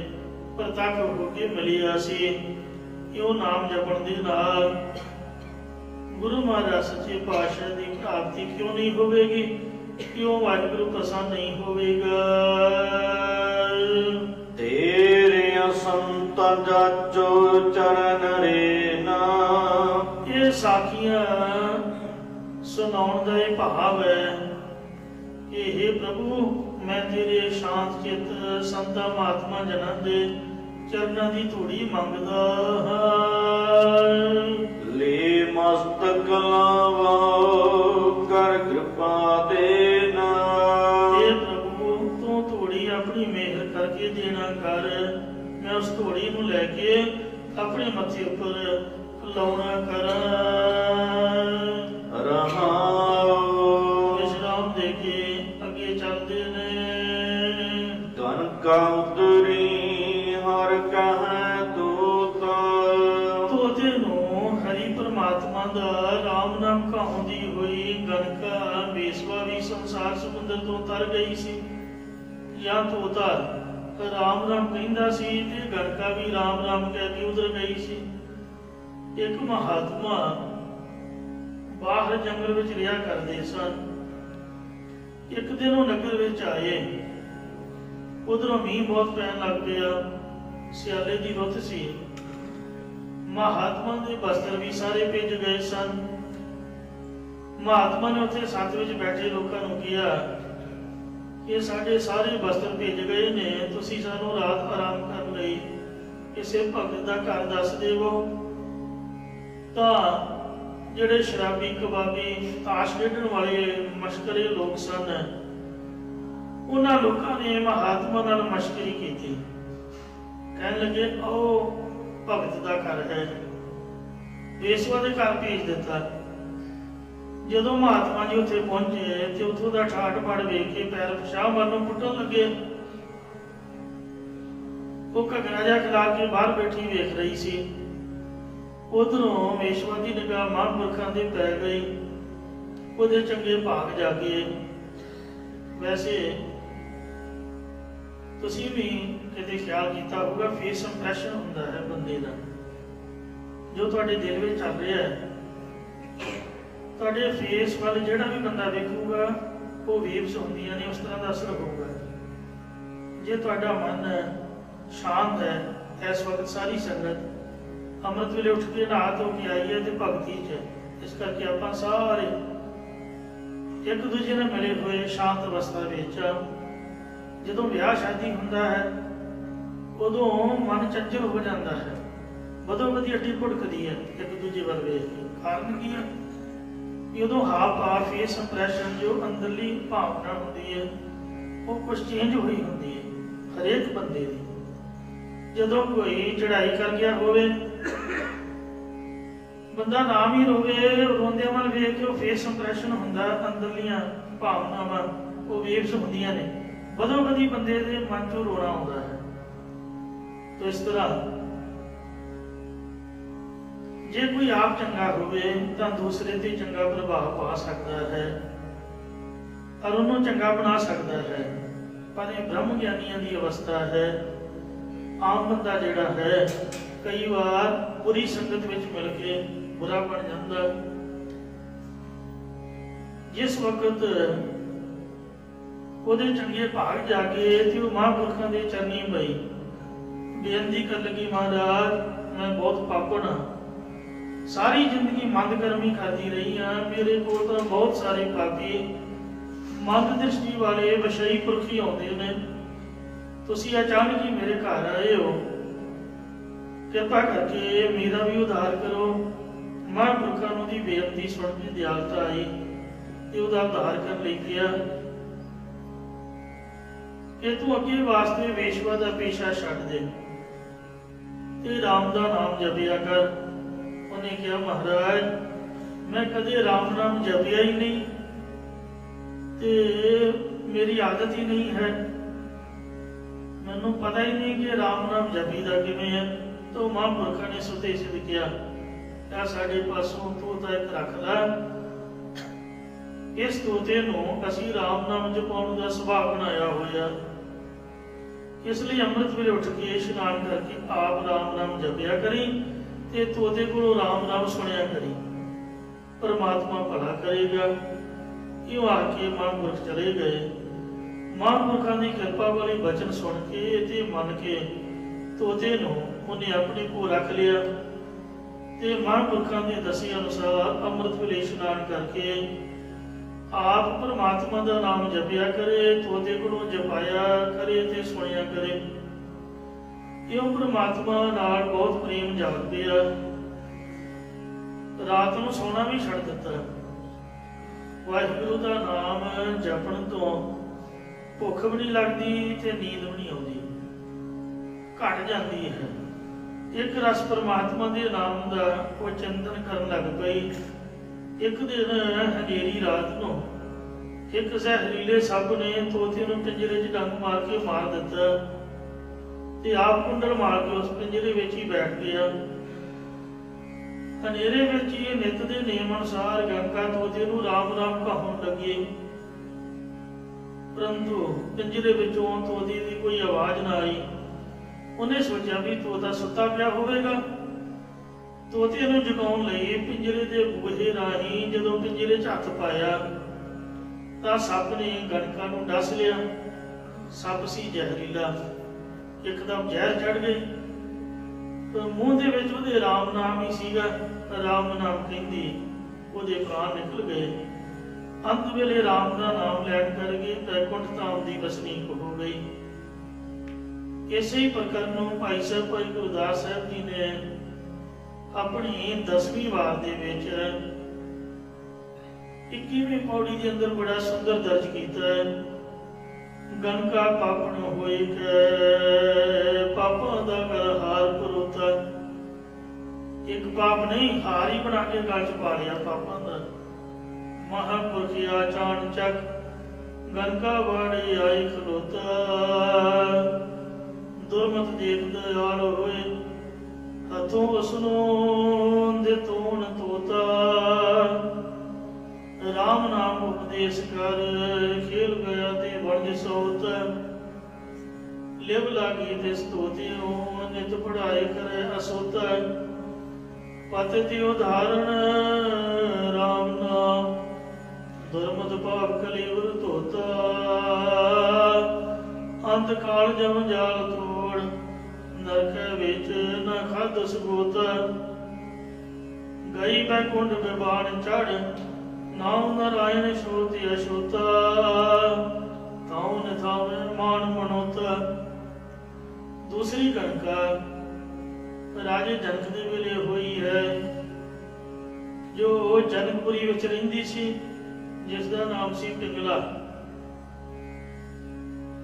Speaker 1: प्रत्यक्ष होके मिलिया सी। क्यों नाम जपण दे नाल गुरु महाराज सच्चे पातशाह की प्राप्ति क्यों नहीं होगी? क्यों वाहिगुरु प्रसन्न नहीं होगा?
Speaker 2: तेरे संत जाचो चरण रेना।
Speaker 1: ये साखियां सुनाउण दा ये भाव है कि हे प्रभु, मैं तेरे शांत चित संतां महात्मा जनां दे चरणां दी धूड़ी मंगदा हां।
Speaker 2: ले मस्तक लावाओ कर कृपा देना।
Speaker 1: हे प्रभु, तू धूड़ी अपनी मेहर करके देना कर। मैं उस धूड़ी नूं लैके अपने मत्थे उपर लाउणा करा। विश्राम दे के अगे चलते ने।
Speaker 2: धन का उतरी हर कह दूता।
Speaker 1: तोते नूं हरि परमात्मा दा राम नाम कहाउंदी हुई गणका बेसवा भी संसार समुद्र तो तर गई सी। या तोता राम राम कहंदा सी ते गणका भी राम राम कह के उधर गई सी। एक महात्मा बाहर जंगल विच रिहा करदे सन। एक दिन वो नगर विच आए। उधरों मींह बहुत पैन लग गया। सियाले की रुत सी। महात्मा के वस्त्र भी सारे भिज गए सन। महात्मा ने उत्थे सत विच बैठे लोगों को कहा ये साढ़े सारे वस्त्र भेज गए ने, तुसी सानू रात आराम करन लई किसी भगत का घर दस देवो। तां ਜਿਹੜੇ शराबी कबाबी ताश खेडण वाले मशकरे लोग सन, उन्हां लोकां ने महात्मा नाल मशकरी की। कहन लगे आओ भगत का घर है, बेसवा के घर भेज दिता। जदों महात्मा जी उत्थे पहुंचे तो उत्थों का ठाठ पड़ वेख के पैर पछाह वालों पुट्टन लगे। वो घगरा जा खिला के बाहर बैठी वेख रही सी। उधरों वेशवा की निगाह महापुरखों के पै गई, उहदे चंगे भाग जागे। वैसे तुसी भी किते ख्याल किया होगा, फेस इंप्रैशन हुंदा है बंदे का, जो तुहाडे दिल में चल रहा है। तुहाडे फेस वाल जिहड़ा भी बंदा वेखूगा वो वेव्स होंदियां ने, उस तरह का असर होगा। जे तुहाडा मन शांत है, इस वक्त सारी संगत अमृत वेले उठ के नहा धो के आई है तो भगती च, इस करके आप सारे एक दूजे ने मिले हुए शांत अवस्था में। जो ब्याह शादी होंदा है उदों मन चंचल हो जाता है, बदो बदी अड्डी भुड़कदी है एक दूजे वाल वेख के। कारण की है, उदों हाव भाव फेस इंप्रैशन जो अंदरली भावना होंदी है वो कुछ चेंज हुई होंदी है हरेक बंदे की। जदों कोई चढ़ाई कर गया होवे, बंदा नाम ही रोवे, रोंदे वाल वेख के फेस इंप्रैशन हुंदा, अंदरलियां भावनावां वो वेव्स होंदियां ने, बदो बदी बंदे दे मन चों रोना आउंदा है। तो इस तरह जे कोई आप चंगा होवे तां दूसरे ते चंगा प्रभाव पा सकता है और उन्होंने चंगा बना सकता है। पर यह ब्रह्म ज्ञानियों की अवस्था है। आम बंदा जिहड़ा है कई बार बुरी संगत विच मिल के बुरा बन जाता। जिस वक्त ਉਹਦੇ ਚੰਗੇ ਭਾਗ ਜਾਗੇ ਤੇ ਉਹ ਮਹਾਂਪੁਰਖਾਂ ਦੇ ਚਰਨੀ ਪਈ ਬੇਨਤੀ ਕਰਨ ਲੱਗੀ, ਮਹਾਰਾਜ मैं बहुत पापण हाँ, सारी जिंदगी मंद कर्मी करती रही हाँ, मेरे को तो बहुत सारे पापी मंद दृष्टि वाले विषयी पुरखी आते हैं, तुसी अचानक ही मेरे घर आए हो, कृपा करके मेरा भी उद्धार करो। महांपुरखों ने दी बेनती सुन के दयालता आई ते उहदा उद्धार कर ले गया कि तू अगे वास्ते वेश्वा का पेशा छड्ड दे ते राम का नाम जपिया कर। उन्हें कहा, महाराज मैं कदे राम नाम जपिया ही नहीं ते मेरी आदत ही नहीं है, मैनू पता ही नहीं कि राम नाम जपीदा किवें है। तो महापुरखों ने सुते सिद्ध किया, क्या साडे पासों तोता एक रख ला, इस तोते नूं असीं राम नाम जपाउण दा सुभाव बनाया होया, इसलिए अमृत वेले उठ के इशनान करके आप राम नाम जपिया करी ते तोते कोलों राम नाम सुनिया करी, परमात्मा भला करेगा। यूं आके महापुरख चले गए। महापुरखों की कृपा वाली वचन सुन के ते मन के तोते नूं उन्हें अपने को रख लिया ते महापुरखों के दसे अनुसार अमृत वेले इशनान करके आप परमात्मा का नाम जपिया करे, तोते को जपाया करे ते सुनिया करे। यो परमात्मा नाल बहुत प्रेम जाग पिया, रात नूं सोना भी छड़ दिता। वाहिगुरू का नाम जपण तो भुख भी नहीं लगती ते नींद भी नहीं आती, घट जाती है। एक रस परमात्मा के नाम का वो चिंतन करन लग पई। एक दिन हनेरी रात नूं एक जहरीले सप ने तोते नूं पिंजरे च डंग मार के मार दिता ते आप कुंडल मार के उस पिंजरे विच ही बैठ गया। हनेरे विच ही नित दे नियम अनुसार गंगा तोते नूं राम राम कहण लगी, परंतु पिंजरे विचों तोते दी कोई आवाज ना आई। उन्हें सोचा भी तोता सुता पिया होवेगा। तोते नूं जगाउण लई पिंजरे दे बूहे राही जदों पिंजरे च हत्थ पाया तां सप ने गणका नूं डस लिया। सप सी जहरीला, एकदम जहर चढ़ गई। तो मूँह दे विच उहदे राम नाम ही सीगा, राम नाम कहंदी उहदे प्राण निकल गए। ਅੰਤ ਵੇਲੇ ਰਾਮ ਦਾ ਨਾਮ ਲੈਣ ਕਰਕੇ ਬੈਕੁੰਠ ਧਾਮ ਦੀ ਵਸਨੀਕ ਹੋ ਗਈ। ਇਸੇ ਹੀ ਪ੍ਰਕਰਨ ਨੂੰ ਭਾਈ ਸਾਹਿਬ ਭਾਈ ਗੁਰਦਾਸ ਸਾਹਿਬ ਜੀ ਨੇ ਆਪਣੀ 10ਵੀਂ ਵਾਰ ਦੇ ਵਿੱਚ 21ਵੀਂ ਪੌੜੀ ਦੇ ਅੰਦਰ ਬੜਾ ਸੁੰਦਰ ਦਰਜ ਕੀਤਾ ਹੈ। ਗਨਕਾ ਪਾਪਣ ਹੋਏ ਕੈ ਪਾਪਾਂ ਦਾ ਗਲ ਹਾਰ ਪਰੋਤਾ। ਇੱਕ ਪਾਪ ਨਹੀਂ, ਹਾਰ ਹੀ ਬਣਾ ਕੇ ਗਲ ਚ ਪਾ ਲਿਆ ਪਾਪਾਂ ਦਾ। ਮਹਾਂਪੁਰਖਿਆ ਚਾਣ ਚੱਕ ਗਨਕਾ ਵਾੜੇ ਆਏ ਖਲੋਤਾ। ਦੁਰਮਤ ਦੇਖ ਦਇਆਲ ਹੋਏ ਹੱਥੋਂ ਉਸਨੂੰ ਦੇ ਤੋਣ ਤੋਤਾ। ਰਾਮ ਨਾਮ ਉਪਦੇਸ਼ ਕਰ ਖੇਲ ਗਿਆ ਤੇ ਵਰਜ ਸੋਤ। ਲਿਵ ਲਾਗੀ ਤਿਸ ਤੋਤਿਓ ਨਿਤ ਪੜਾਏ ਕਰੇ ਅਸੋਤ। ਪਤ ਤੇ ਉਦਾਹਰਣ ਰਾਮ ਨਾਮ ਦੁਰਮਤ ਭਾਵ ਕਲੀਵਰ ਧੋਤਾ। ਅੰਤ ਕਾਲ ਜਮ ਜਾਲ ਤੋੜ ਨਰਕ ਵਿੱਚ ਨਾ ਖਾਦ ਸਬੂਤ। ਗਈ ਬੈਕੁੰਡ ਬਿਬਾਨ ਚੜ ਨਾਮ ਨਾਰਾਇਣ ਸ਼ੋਤਿ ਅਸ਼ੋਤਾ। ਤਾਉ ਨਿਥਾਵੇ ਮਾਨ ਮਨੋਤਾ। ਦੂਸਰੀ ਗਣਕਾ ਰਾਜੇ ਜਨਕ ਦੇ ਵੇਲੇ ਹੋਈ ਹੈ, ਜੋ ਜਨਕਪੁਰੀ ਵਿੱਚ ਰਹਿੰਦੀ ਸੀ, ਜਿਸ ਦਾ ਨਾਮ ਸੀ ਪਿੰਗਲਾ।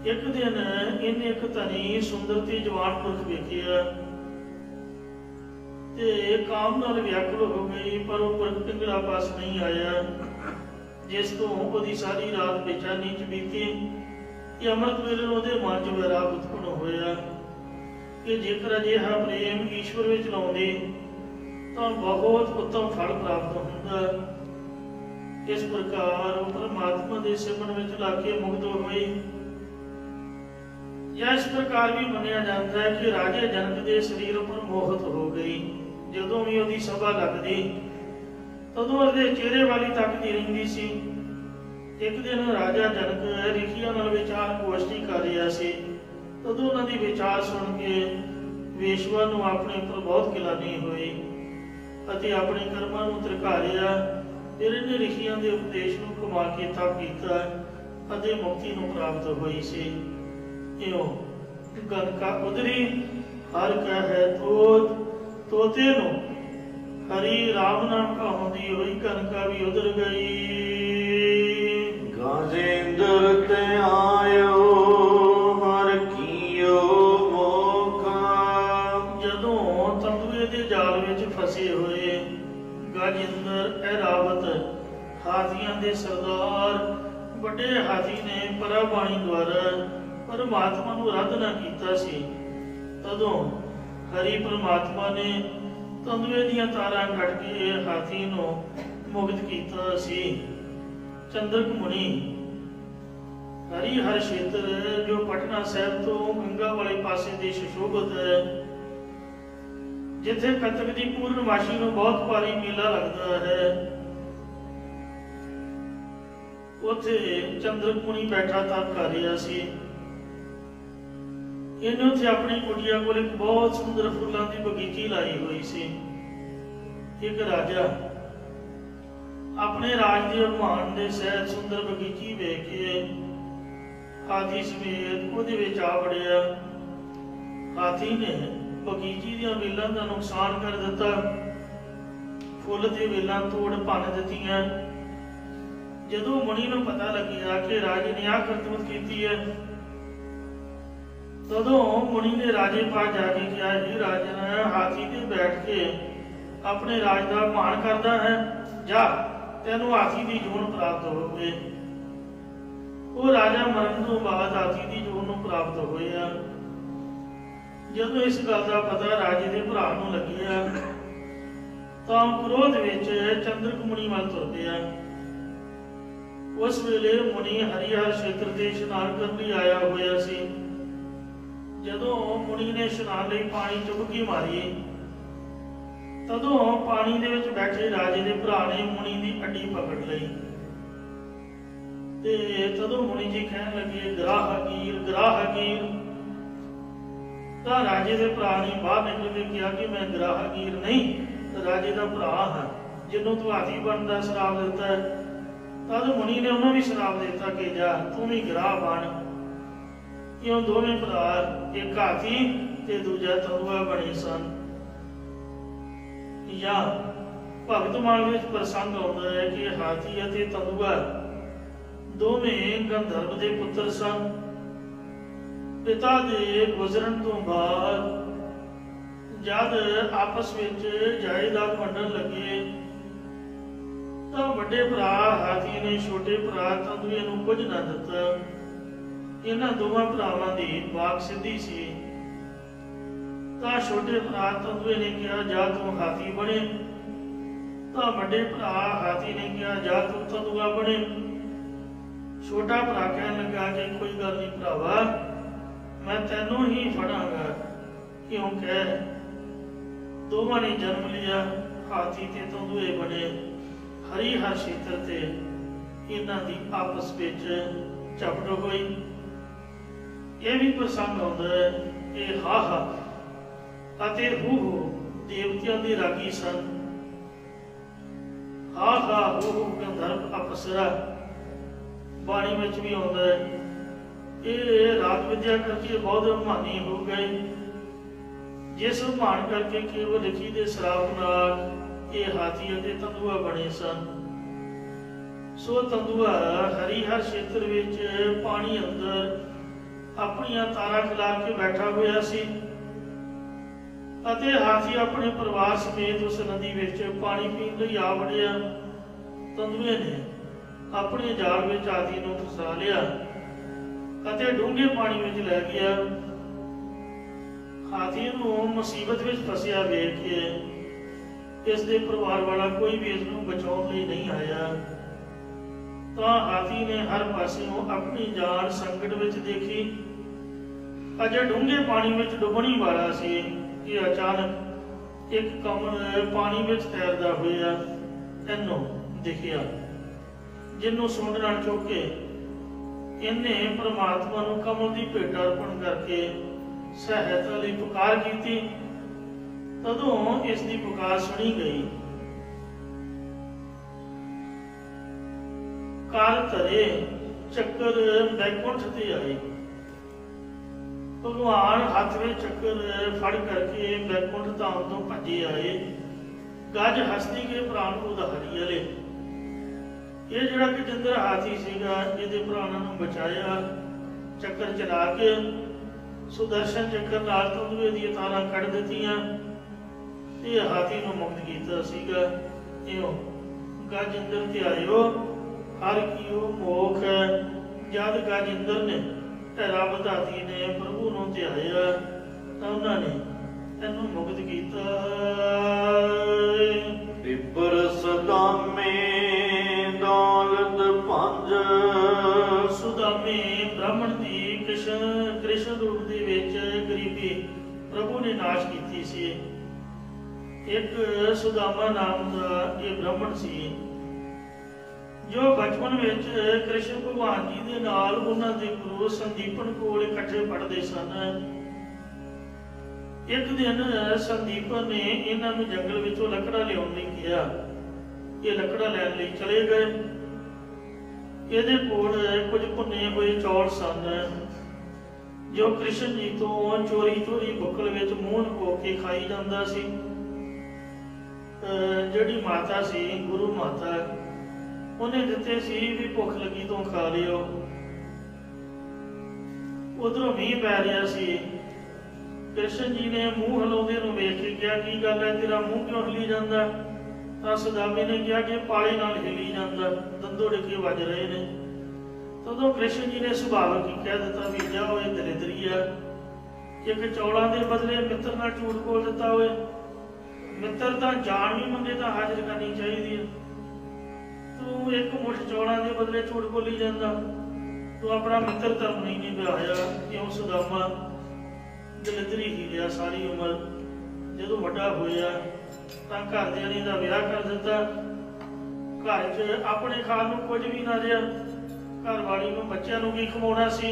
Speaker 1: ਇੱਕ ਦਿਨ ਇਹਨੇ ਇੱਕ ਧਨੀ ਸੁੰਦਰ ਤੇ ਜਵਾਨ ਪੁਰਖ ਵੇਖਿਆ ਤੇ ਕਾਮ ਨਾਲ ਵਿਆਕੁਲ ਹੋ ਗਈ, ਪਰ ਉਹ ਪੁਰਖ ਪਿੰਗਲਾ ਪਾਸ ਨਹੀਂ ਆਇਆ, ਜਿਸ ਤੋਂ ਉਹਦੀ ਸਾਰੀ ਰਾਤ ਬੇਚੈਨੀ ਚ ਬੀਤੀ। ਕਿ ਅੰਮ੍ਰਿਤ ਵੇਲੇ ਉਹਦੇ ਮਨ ਚ ਵੈਰਾਗ ਉਤਪੰਨ ਹੋਇਆ ਕਿ ਜੇਕਰ ਅਜਿਹਾ ਪ੍ਰੇਮ ਈਸ਼ਵਰ ਵਿੱਚ ਲਾਉਂਦੇ ਤਾਂ ਬਹੁਤ ਉੱਤਮ ਫਲ ਪ੍ਰਾਪਤ ਹੁੰਦਾ। ਇਸ ਪ੍ਰਕਾਰ ਉਹ ਪਰਮਾਤਮਾ ਦੇ ਸਿਮਰਨ ਵਿੱਚ ਲਾ ਕੇ ਮੁਗਧ ਹੋਈ। ਜਾਂ ਇਸ ਪ੍ਰਕਾਰ ਵੀ ਮੰਨਿਆ ਜਾਂਦਾ ਹੈ ਕਿ ਰਾਜੇ ਜਨਕ ਦੇ ਸਰੀਰ ਉੱਪਰ ਮੋਹਿਤ ਹੋ ਗਈ। ਜਦੋਂ ਵੀ ਉਹਦੀ ਸਭਾ ਲੱਗਦੀ ਤਦੋਂ ਉਹਦੇ ਚਿਹਰੇ ਵਾਲੀ ਤੱਕਦੀ ਰਹਿੰਦੀ ਸੀ। ਇੱਕ ਦਿਨ ਰਾਜਾ ਜਨਕ ਰਿਖੀਆਂ ਨਾਲ ਵਿਚਾਰ ਗੋਸ਼ਟੀ ਕਰ ਰਿਹਾ ਸੀ। ਤਦੋਂ ਉਹਨਾਂ ਦੀ ਵਿਚਾਰ ਸੁਣ ਕੇ ਵੇਸ਼ਵਾ ਨੂੰ ਆਪਣੇ ਉੱਪਰ ਬਹੁਤ ਗਿਲਾਨੀ ਹੋਈ ਅਤੇ ਆਪਣੇ ਕਰਮਾਂ ਨੂੰ ਧਰਕਾਰਿਆ। ਫਿਰ ਇਹਨੇ ਰਿਖੀਆਂ ਦੇ ਉਪਦੇਸ਼ ਨੂੰ ਕਮਾ ਕੇ ਤਪ ਕੀਤਾ ਅਤੇ ਮੁਕਤੀ ਨੂੰ ਪ੍ਰਾਪਤ ਹੋਈ ਸੀ। ਇਉਂ ਗਨਕਾ ਉਦਰੀ ਹਰ ਕਹੈ ਤੋਤ। ਤੋਤੇ ਨੂੰ ਹਰੀ ਰਾਮ ਨਾਮ ਕਹਾਉਂਦੀ ਹੋਈ ਗਨਕਾ ਵੀ ਉਧਰ ਗਈ।
Speaker 2: ਗਾਜੇਂਦਰ ਤੇ ਆਇਓ ਹਰ ਕੀਓ ਮੋਖਾ।
Speaker 1: ਜਦੋਂ ਤੰਦੂਏ ਦੇ ਜਾਲ ਵਿੱਚ ਫਸੇ ਹੋਏ ਗਾਜੇਂਦਰ ਐਰਾਵਤ ਹਾਥੀਆਂ ਦੇ ਸਰਦਾਰ ਵੱਡੇ ਹਾਥੀ ਨੇ ਪਰਾਬਾਣੀ ਦੁਆਰਾ ਪਰਮਾਤਮਾ ਨੂੰ ਰੱਦ ਨਾ ਕੀਤਾ ਸੀ, ਤਦੋਂ ਹਰੀ ਪਰਮਾਤਮਾ ਨੇ ਤੰਦੂਏ ਦੀਆਂ ਤਾਰਾਂ ਕੱਢ ਕੇ ਹਾਥੀ ਨੂੰ ਮੁਕਤ ਕੀਤਾ ਸੀ। ਚੰਦਰਕ ਮੁਨੀ ਹਰੀ ਹਰ ਖੇਤਰ ਜੋ ਪਟਨਾ ਸਾਹਿਬ ਤੋਂ ਗੰਗਾ ਵਾਲੇ ਪਾਸੇ ਦੇ ਸੁਸ਼ੋਭਿਤ ਹੈ, ਜਿੱਥੇ ਕੱਤਕ ਦੀ ਪੂਰਨਮਾਸ਼ੀ ਨੂੰ ਬਹੁਤ ਭਾਰੀ ਮੇਲਾ ਲੱਗਦਾ ਹੈ, ਉੱਥੇ ਚੰਦਰਕ ਮੁਨੀ ਬੈਠਾ ਤਪ ਕਰ ਰਿਹਾ ਸੀ। ਇਹਨੇ ਉੱਥੇ ਆਪਣੀ ਕੁਟੀਆ ਕੋਲ ਇੱਕ ਬਹੁਤ ਸੁੰਦਰ ਫੁੱਲਾਂ ਦੀ ਬਗੀਚੀ ਲਾਈ ਹੋਈ ਸੀ। ਇੱਕ ਰਾਜਾ ਆਪਣੇ ਰਾਜ ਦੇ ਅਭਿਮਾਨ ਦੇ ਸਹਿਤ ਸੁੰਦਰ ਬਗੀਚੀ ਵੇਖ ਕੇ ਹਾਥੀ ਸਮੇਤ ਉਹਦੇ ਵਿੱਚ ਆ ਵੜਿਆ। ਹਾਥੀ ਨੇ ਬਗੀਚੀ ਦੀਆਂ ਵੇਲਾਂ ਦਾ ਨੁਕਸਾਨ ਕਰ ਦਿੱਤਾ, ਫੁੱਲ ਤੇ ਵੇਲਾਂ ਤੋੜ ਭੰਨ ਦਿੱਤੀਆਂ। ਜਦੋਂ ਮੁਨੀ ਨੂੰ ਪਤਾ ਲੱਗਿਆ ਕਿ ਰਾਜੇ ਨੇ ਆਹ ਕਰਤੂਤ ਕੀਤੀ ਹੈ, ਤਦੋਂ ਮੁਨੀ ਨੇ ਰਾਜੇ ਪਾਸ ਜਾ ਕੇ ਕਿਹਾ, ਇਹ ਰਾਜਨ ਹਾਥੀ ਤੇ ਬੈਠ ਕੇ ਆਪਣੇ ਰਾਜ ਦਾ ਮਾਣ ਕਰਦਾ ਹੈ, ਜਾ ਤੈਨੂੰ ਹਾਥੀ ਦੀ ਜੂਨ ਪ੍ਰਾਪਤ ਹੋਵੇ। ਉਹ ਰਾਜਾ ਮਰਨ ਤੋਂ ਬਾਅਦ ਹਾਥੀ ਦੀ ਜੂਨ ਨੂੰ ਪ੍ਰਾਪਤ ਹੋਇਆ। ਜਦੋਂ ਇਸ ਗੱਲ ਦਾ ਪਤਾ ਰਾਜੇ ਦੇ ਭਰਾ ਨੂੰ ਲੱਗਿਆ ਤਾਂ ਕ੍ਰੋਧ ਵਿੱਚ ਚੰਦਰਕ ਮੁਨੀ ਵੱਲ ਤੁਰ ਪਿਆ। ਉਸ ਵੇਲੇ ਮੁਨੀ ਹਰੀਹਰ ਖੇਤਰ ਦੇ ਇਸ਼ਨਾਨ ਕਰਨ ਲਈ ਆਇਆ ਹੋਇਆ ਸੀ। ਜਦੋਂ ਮੁਨੀ ਨੇ ਇਸ਼ਨਾਨ ਲਈ ਪਾਣੀ ਚੁਬਕੀ ਮਾਰੀ, ਤਦੋਂ ਪਾਣੀ ਦੇ ਵਿੱਚ ਬੈਠੇ ਰਾਜੇ ਦੇ ਭਰਾ ਨੇ ਮੁਨੀ ਦੀ ਅੱਡੀ ਪਕੜ ਲਈ ਤੇ ਤਦੋਂ ਮੁਨੀ ਜੀ ਕਹਿਣ ਲੱਗੇ, ਗ੍ਰਾਹਗੀਰ ਗ੍ਰਾਹਗੀਰ। ਤਾਂ ਰਾਜੇ ਦੇ ਭਰਾ ਨੇ ਬਾਹਰ ਨਿਕਲ ਕੇ ਕਿਹਾ ਕਿ ਮੈਂ ਗ੍ਰਾਹਗੀਰ ਨਹੀਂ, ਰਾਜੇ ਦਾ ਭਰਾ ਹਾਂ, ਜਿਹਨੂੰ ਤੂੰ ਹਾਥੀ ਬਣਨ ਦਾ ਸ਼ਰਾਪ ਦਿੱਤਾ ਹੈ। तद मुनि ने उन्होंने भी श्राप देता कि जा तू भी गिराह बन। क्यों दोवें भरा एक हाथी ते दूजा तंदुआ बने सन। या भगतमाल में प्रसंग आता है कि हाथी और तंदुआ दोवें गंधर्व के पुत्र सन। पिता के गुजरन तो बाद जद आपस में जायदाद वंडन लगे तो बड़े भरा हाथी ने छोटे भरा तंदुए नूं कुछ ना दिता। इन्हां दोवां भरावां दी वाक सिद्धि सी। तां छोटे भरा तंदुए ने कहा जा तू हाथी बने। तां बड़े भरा हाथी ने कहा जा तू तंदुआ बने। छोटा भरा कहन लगा कि कोई गल नहीं भरावा, मैं तैनू ही फड़ांगा। क्योंकि दोवां ने जन्म लिया, हाथी ते तंदुए बने। हरी हर क्षेत्र ते इन्हां दी आपस विच झपट होई। यह भी प्रसंग आता है कि हा हा अते हू हू देवतियां दी रागी सन। हा हा हू हू गंधर्व अप्सरा बाणी में भी आता है। ये राज विद्या करके बहुत मानी हो गए, जिस मान करके केवल लिखी दे श्राप नाल ये हाथी अते तंदुआ बने सन। सो तंदुआ हरिहर क्षेत्र विच पानी अंदर अपनियां तारा खिलार के बैठा हुआ सी अते हाथी अपने परिवार समेत उस नदी विच पानी पीण लई आ वड़िया। तंदुए ने अपने जाल विच हाथी नूं फसा लिया अते डूंगे पानी विच लै गया। हाथी नूं मुसीबत विच फसिया वेख के इसके परिवार वाला कोई भी इसनूं बचाउण लई नहीं आया। तो हाथी ने हर पासों अपनी जान संकट विच देखी। अजे डूंगे पानी विच डुबणी वाला सी कि अचानक एक कमल पानी विच तैरदा होया इन्नों दिखिया, जिन्नों सुंड नाल चुक के इन्हें परमात्मा नूं कमल की भेट अर्पण करके सहायता लई पुकार की। तदों इसकी पुकार सुनी गई। काल धरे चक्कर बैकुंठ ते आए। भगवान हाथ में चक्कर फड़ करके बैकुंठ धाम तो भजे आए। गज हस्ती के प्राण उधारी वाले ये जड़ा कि जिंदर हाथी सीगा ये प्राणों को बचाया। चक्कर चला के सुदर्शन चक्कर नाल तंदुए दी तारां कढ़ दित्तियां ते हाथी नूं मुक्त कीता सीगा। इउं गजिंदर ते आयो हर कीओ मोख। जद गजिंदर ने रब धाती ने प्रभु नूं ध्याया तां उन्हां ने इहनूं मुक्त कीता।
Speaker 2: पिपर सदामे दौलत पंज।
Speaker 1: सुदामे ब्राह्मण दी कृष्ण रूप दे विच गरीबी प्रभु ने नाश कीती सी। एक सुदामा नाम का ये ब्राह्मण सी जो बचपन में कृष्ण भगवान जी दे नाल उन्हां दे गुरु संदीपन कोल इकट्ठे पढ़दे सन। एक दिन संदीपन ने इन्हां नूं जंगल विचों लकड़ा लियाउण लई कहा। ये लकड़ा लैण लई चले गए। इहदे कोल कुछ भुन्ने हुए चौल सन जो कृष्ण जी तो चोरी चोरी बुक्कल विच मूंह लुको के खाई जांदा सी। जिहड़ी माता सी गुरु माता उन्हें दिते सी भी भुख लगी तो खा लियो। उधरों मींह पै रहा सी। कृष्ण जी ने मूँह हिलाउंदे नूं वेख के कहा की गल है तेरा मूँह क्यों हिली जांदा? तां सुदामे ने कहा कि पाले नाल हिली जांदा, दंदों डिगे वज रहे ने। तदों कृष्ण जी ने सुभावक ही कह दिता भी जा होए दरिद्री आ, एक चौलों के बदले मित्र नाल झूठ बोल दिता होए। मित्र तां जान भी मंगे तां हाजिर करनी चाहिए। तू एक मुठ चौलों के बदले झूठ बोली जाता। तू अपना मित्र धर्म नहीं निभाया। क्यों सुदामा दलिद्री ही लिया सारी उम्र। जो वड्डा होया तां घरदियां ने इहदा विआह कर दिता। घर च अपने खाण नूं कुछ भी ना रहा। घरवाली नूं बच्चों नूं भी खवाउणा सी।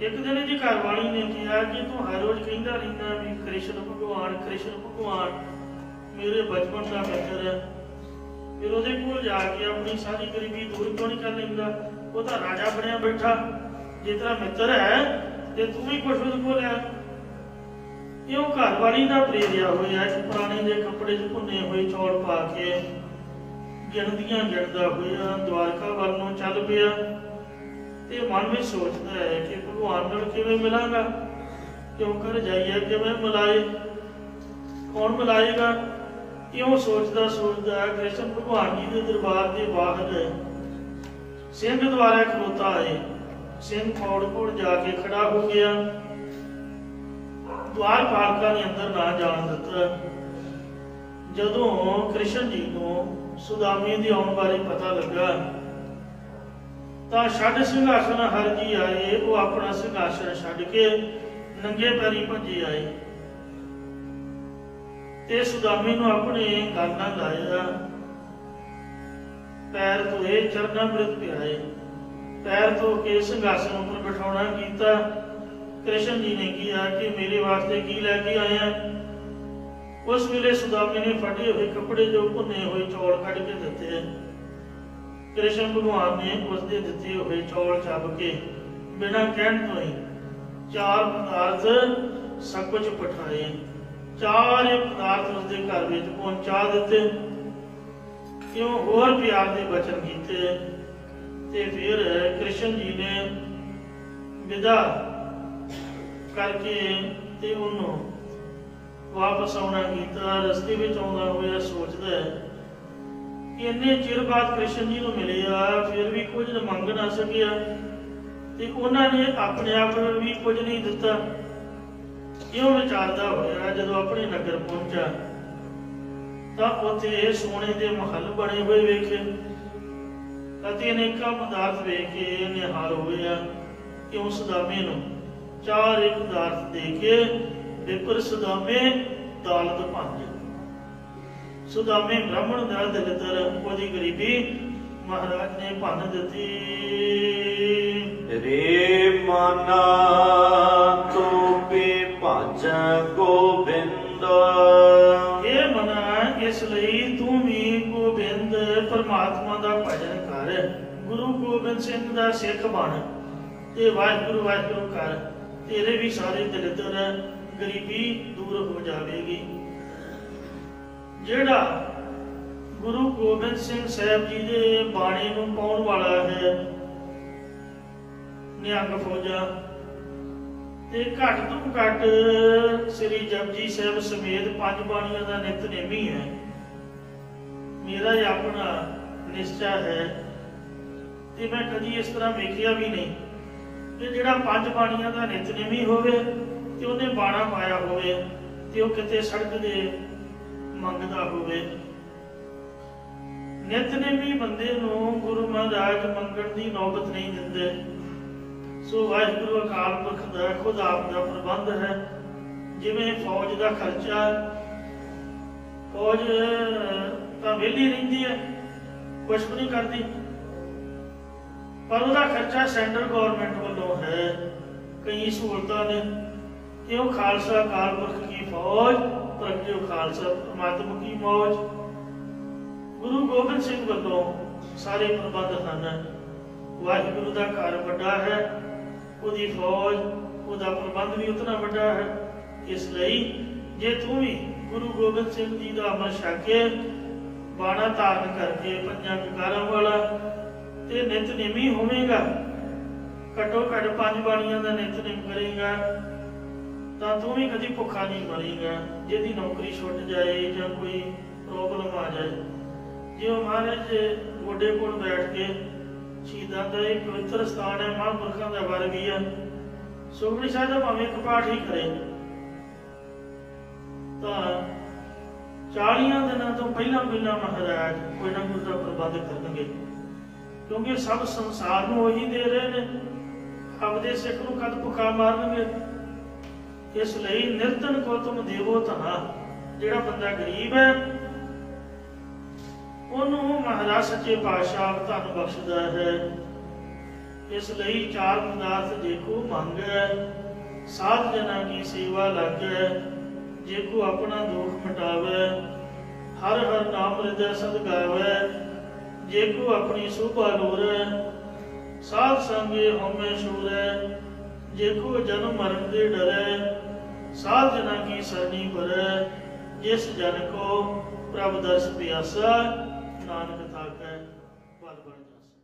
Speaker 1: एक दिन जी घरवाली ने कहा कि तू हर रोज कहता रहना भी कृष्ण भगवान मेरे बचपन का मित्र है, फिर ਉਹਦੇ ਕੋਲ ਜਾ ਕੇ ਆਪਣੀ ਸਾਰੀ ਗਰੀਬੀ ਦੂਰ ਕਿਉਂ ਨਹੀਂ ਕਰ ਲੈਂਦਾ? ਉਹ ਤਾਂ ਰਾਜਾ ਬਣਿਆ ਬੈਠਾ, ਜੇ ਤੇਰਾ ਮਿੱਤਰ ਹੈ ਤੇ ਤੂੰ ਵੀ ਕੁਛ ਉਹਦੇ ਕੋਲ ਆ। ਇਹ ਘਰ ਵਾਲੀ ਦਾ ਪ੍ਰੇਰਿਆ ਹੋਇਆ ਪੁਰਾਣੇ ਦੇ ਕੱਪੜੇ 'ਚ ਭੁੰਨੇ ਹੋਏ ਚੌਲ ਪਾ ਕੇ ਗਿਣਦਾ ਹੋਇਆ ਦਵਾਰਕਾ ਵੱਲ ਨੂੰ ਚੱਲ ਪਿਆ ਤੇ ਮਨ ਵਿੱਚ ਸੋਚਦਾ ਹੈ ਕਿ ਭਗਵਾਨ ਨਾਲ ਕਿਵੇਂ ਮਿਲਾਂਗਾ, ਕਿਉਂ ਕਰ ਜਾਈਏ ਕਿਵੇਂ ਮਿਲਾਏ, ਕੌਣ ਮਿਲਾਏਗਾ? ਇਉਂ ਸੋਚਦਾ ਕ੍ਰਿਸ਼ਨ ਭਗਵਾਨ ਜੀ ਦੇ ਦਰਬਾਰ ਦੇ ਬਾਹਰ ਸਿੰਘ ਦੁਆਰਾ ਖਲੋਤਾ ਹੈ। ਸਿੰਘ ਕੋਲ ਜਾ ਕੇ ਖੜਾ ਹੋ ਗਿਆ। द्वार पालका ने अंदर ना जान दिता। जदों कृष्ण जी को सुदामी दी आउण बारे पता लगा तां छड्ड सिंघासन हर जी आए, वो अपना सिंघासन छड्ड के नंगे पैरी भजे आए ते सुदामी नूं अपने गल नाल लाया, पैर धोए चरणामृत पिआए, पैर धो के सिंघासन उपर बिठाउणा कीता। कृष्ण जी ने किया कि मेरे वास्ते की लैके आया? उस वेले सुदामी ने फटे हुए कपड़े जो भुने हुए चौल कढ़ के दिते। कृष्ण भगवान ने उसके दिते हुए चौल चब के बिना कहण तो ही 4 पदार्थ सब कुछ पठाए, 4 पदार्थ उसके घर में पहुंचा दिते। क्यों होर प्यार के वचन किए ते फिर कृष्ण जी ने विदा करके ते उन्हों वापस आना किया। रस्ते में आउंदा होया सोचदा है कि इन्ने चिर बाद कृष्ण जी नूं मिलिया फिर भी कुछ मंग ना सकिया ते उन्होंने अपने आप भी कुछ नहीं दिता। इउं विचारदा होया जदों अपने नगर पहुंचा तां उत्थे सोने दे महल बने हुए वेखे अते अनेकां पदार्थ वेख के निहाल होया कि उस सुदामे नूं 4 पदार्थ दे के विपर सुदामे दौलत भंज। सुदामे ब्राह्मण दा दलितर ओदी गरीबी महाराज ने भन दिती।
Speaker 2: रे माना तो पे भज गोबिंद,
Speaker 1: हे मना इसलिए तू भी गोबिंद परमात्मा दा भजन कर, गुरु गोबिंद सिंह दा सिख बन ते वाहिगुरु वाहिगुरु कर, तेरे भी सारे दरिद्र गरीबी दूर हो जाएगी। जेड़ा गुरु गोबिंद सिंह साहब जी के बाणी नूं पाउण वाला है निहंग फौजा ते घट तो घट श्री जपजी साहब समेत 5 बाणियां का नितनेमी है। मेरा ही अपना निश्चय है ते मैं कभी इस तरह वेखिया भी नहीं कि जिहड़ा 5 बाणियां का नितनेमी होवे ते उहने बाणा पाया होवे ते ओह किते सड़क दे मंगदा होवे। नितनेमी बंदे नूं गुरु महाराज मंगण दी नौबत नहीं दिंदे। सो वाहिगुरु अकाल पुरख दा खुद आप दा प्रबंध है। जिवें फौज का खर्चा, फौज तां वेली रहिंदी है, कुछ भी नहीं करती, पर उसका खर्चा सेंट्रल गवर्नमेंट वालों है। कई सहूलतां ने क्यों खालसा अकाल पुरख की फौज, प्रगटो खालसा परमात्मा की मौज। गुरु गोबिंद सिंह वालों सारे प्रबंध हैं। वाहिगुरु का घर बड़ा है, उसकी फौज, उसका प्रबंध भी उतना बड़ा है। इसलिए जे तू भी गुरु गोबिंद सिंह जी का अमृत छक के बाणा धारण करके 5 ककारां वाला ते नितनेमी होवेगा, घट्टो घट 5 बाणियां का नितनेम करेगा तां तू भी कभी भुखा नहीं मरेगा। जिहदी नौकरी छुट जाए या कोई प्रॉब्लम आ जाए, जो महाराज गोडे कोल बैठ के शहीदां दा एक पवित्र स्थान है, महापुरखां दा वर भी है, सुखमनी साहिब दा भावें एक पाठ ही करे तां 40 दिनों तो पहला महाराज कोई ना कोई दा प्रबंध करनगे। क्योंकि सब संसार में वही दे रहे हैं, आपदे सिख नूं कद भुखा मारनगे। इसलिए निर्धन को तुम देवो तना, जिहड़ा बंदा गरीब है उन्होंने महाराज सच्चे पातशाह धन बख्शदा है। इसलिए 4 पदार्थ जेको मंग है, 7 जना की सेवा लग है, जेको अपना दुख मिटावे, हर हर नाम हृदय सद गावै, जे को अपनी शोभा लोरै, साध संगे होमे शूरै, जे को जन्म मरण दे डरै, साध जना की सरनी भरै, जिस जन को प्रभु दर्श प्यासा, नानक ताकै बल बन जासा।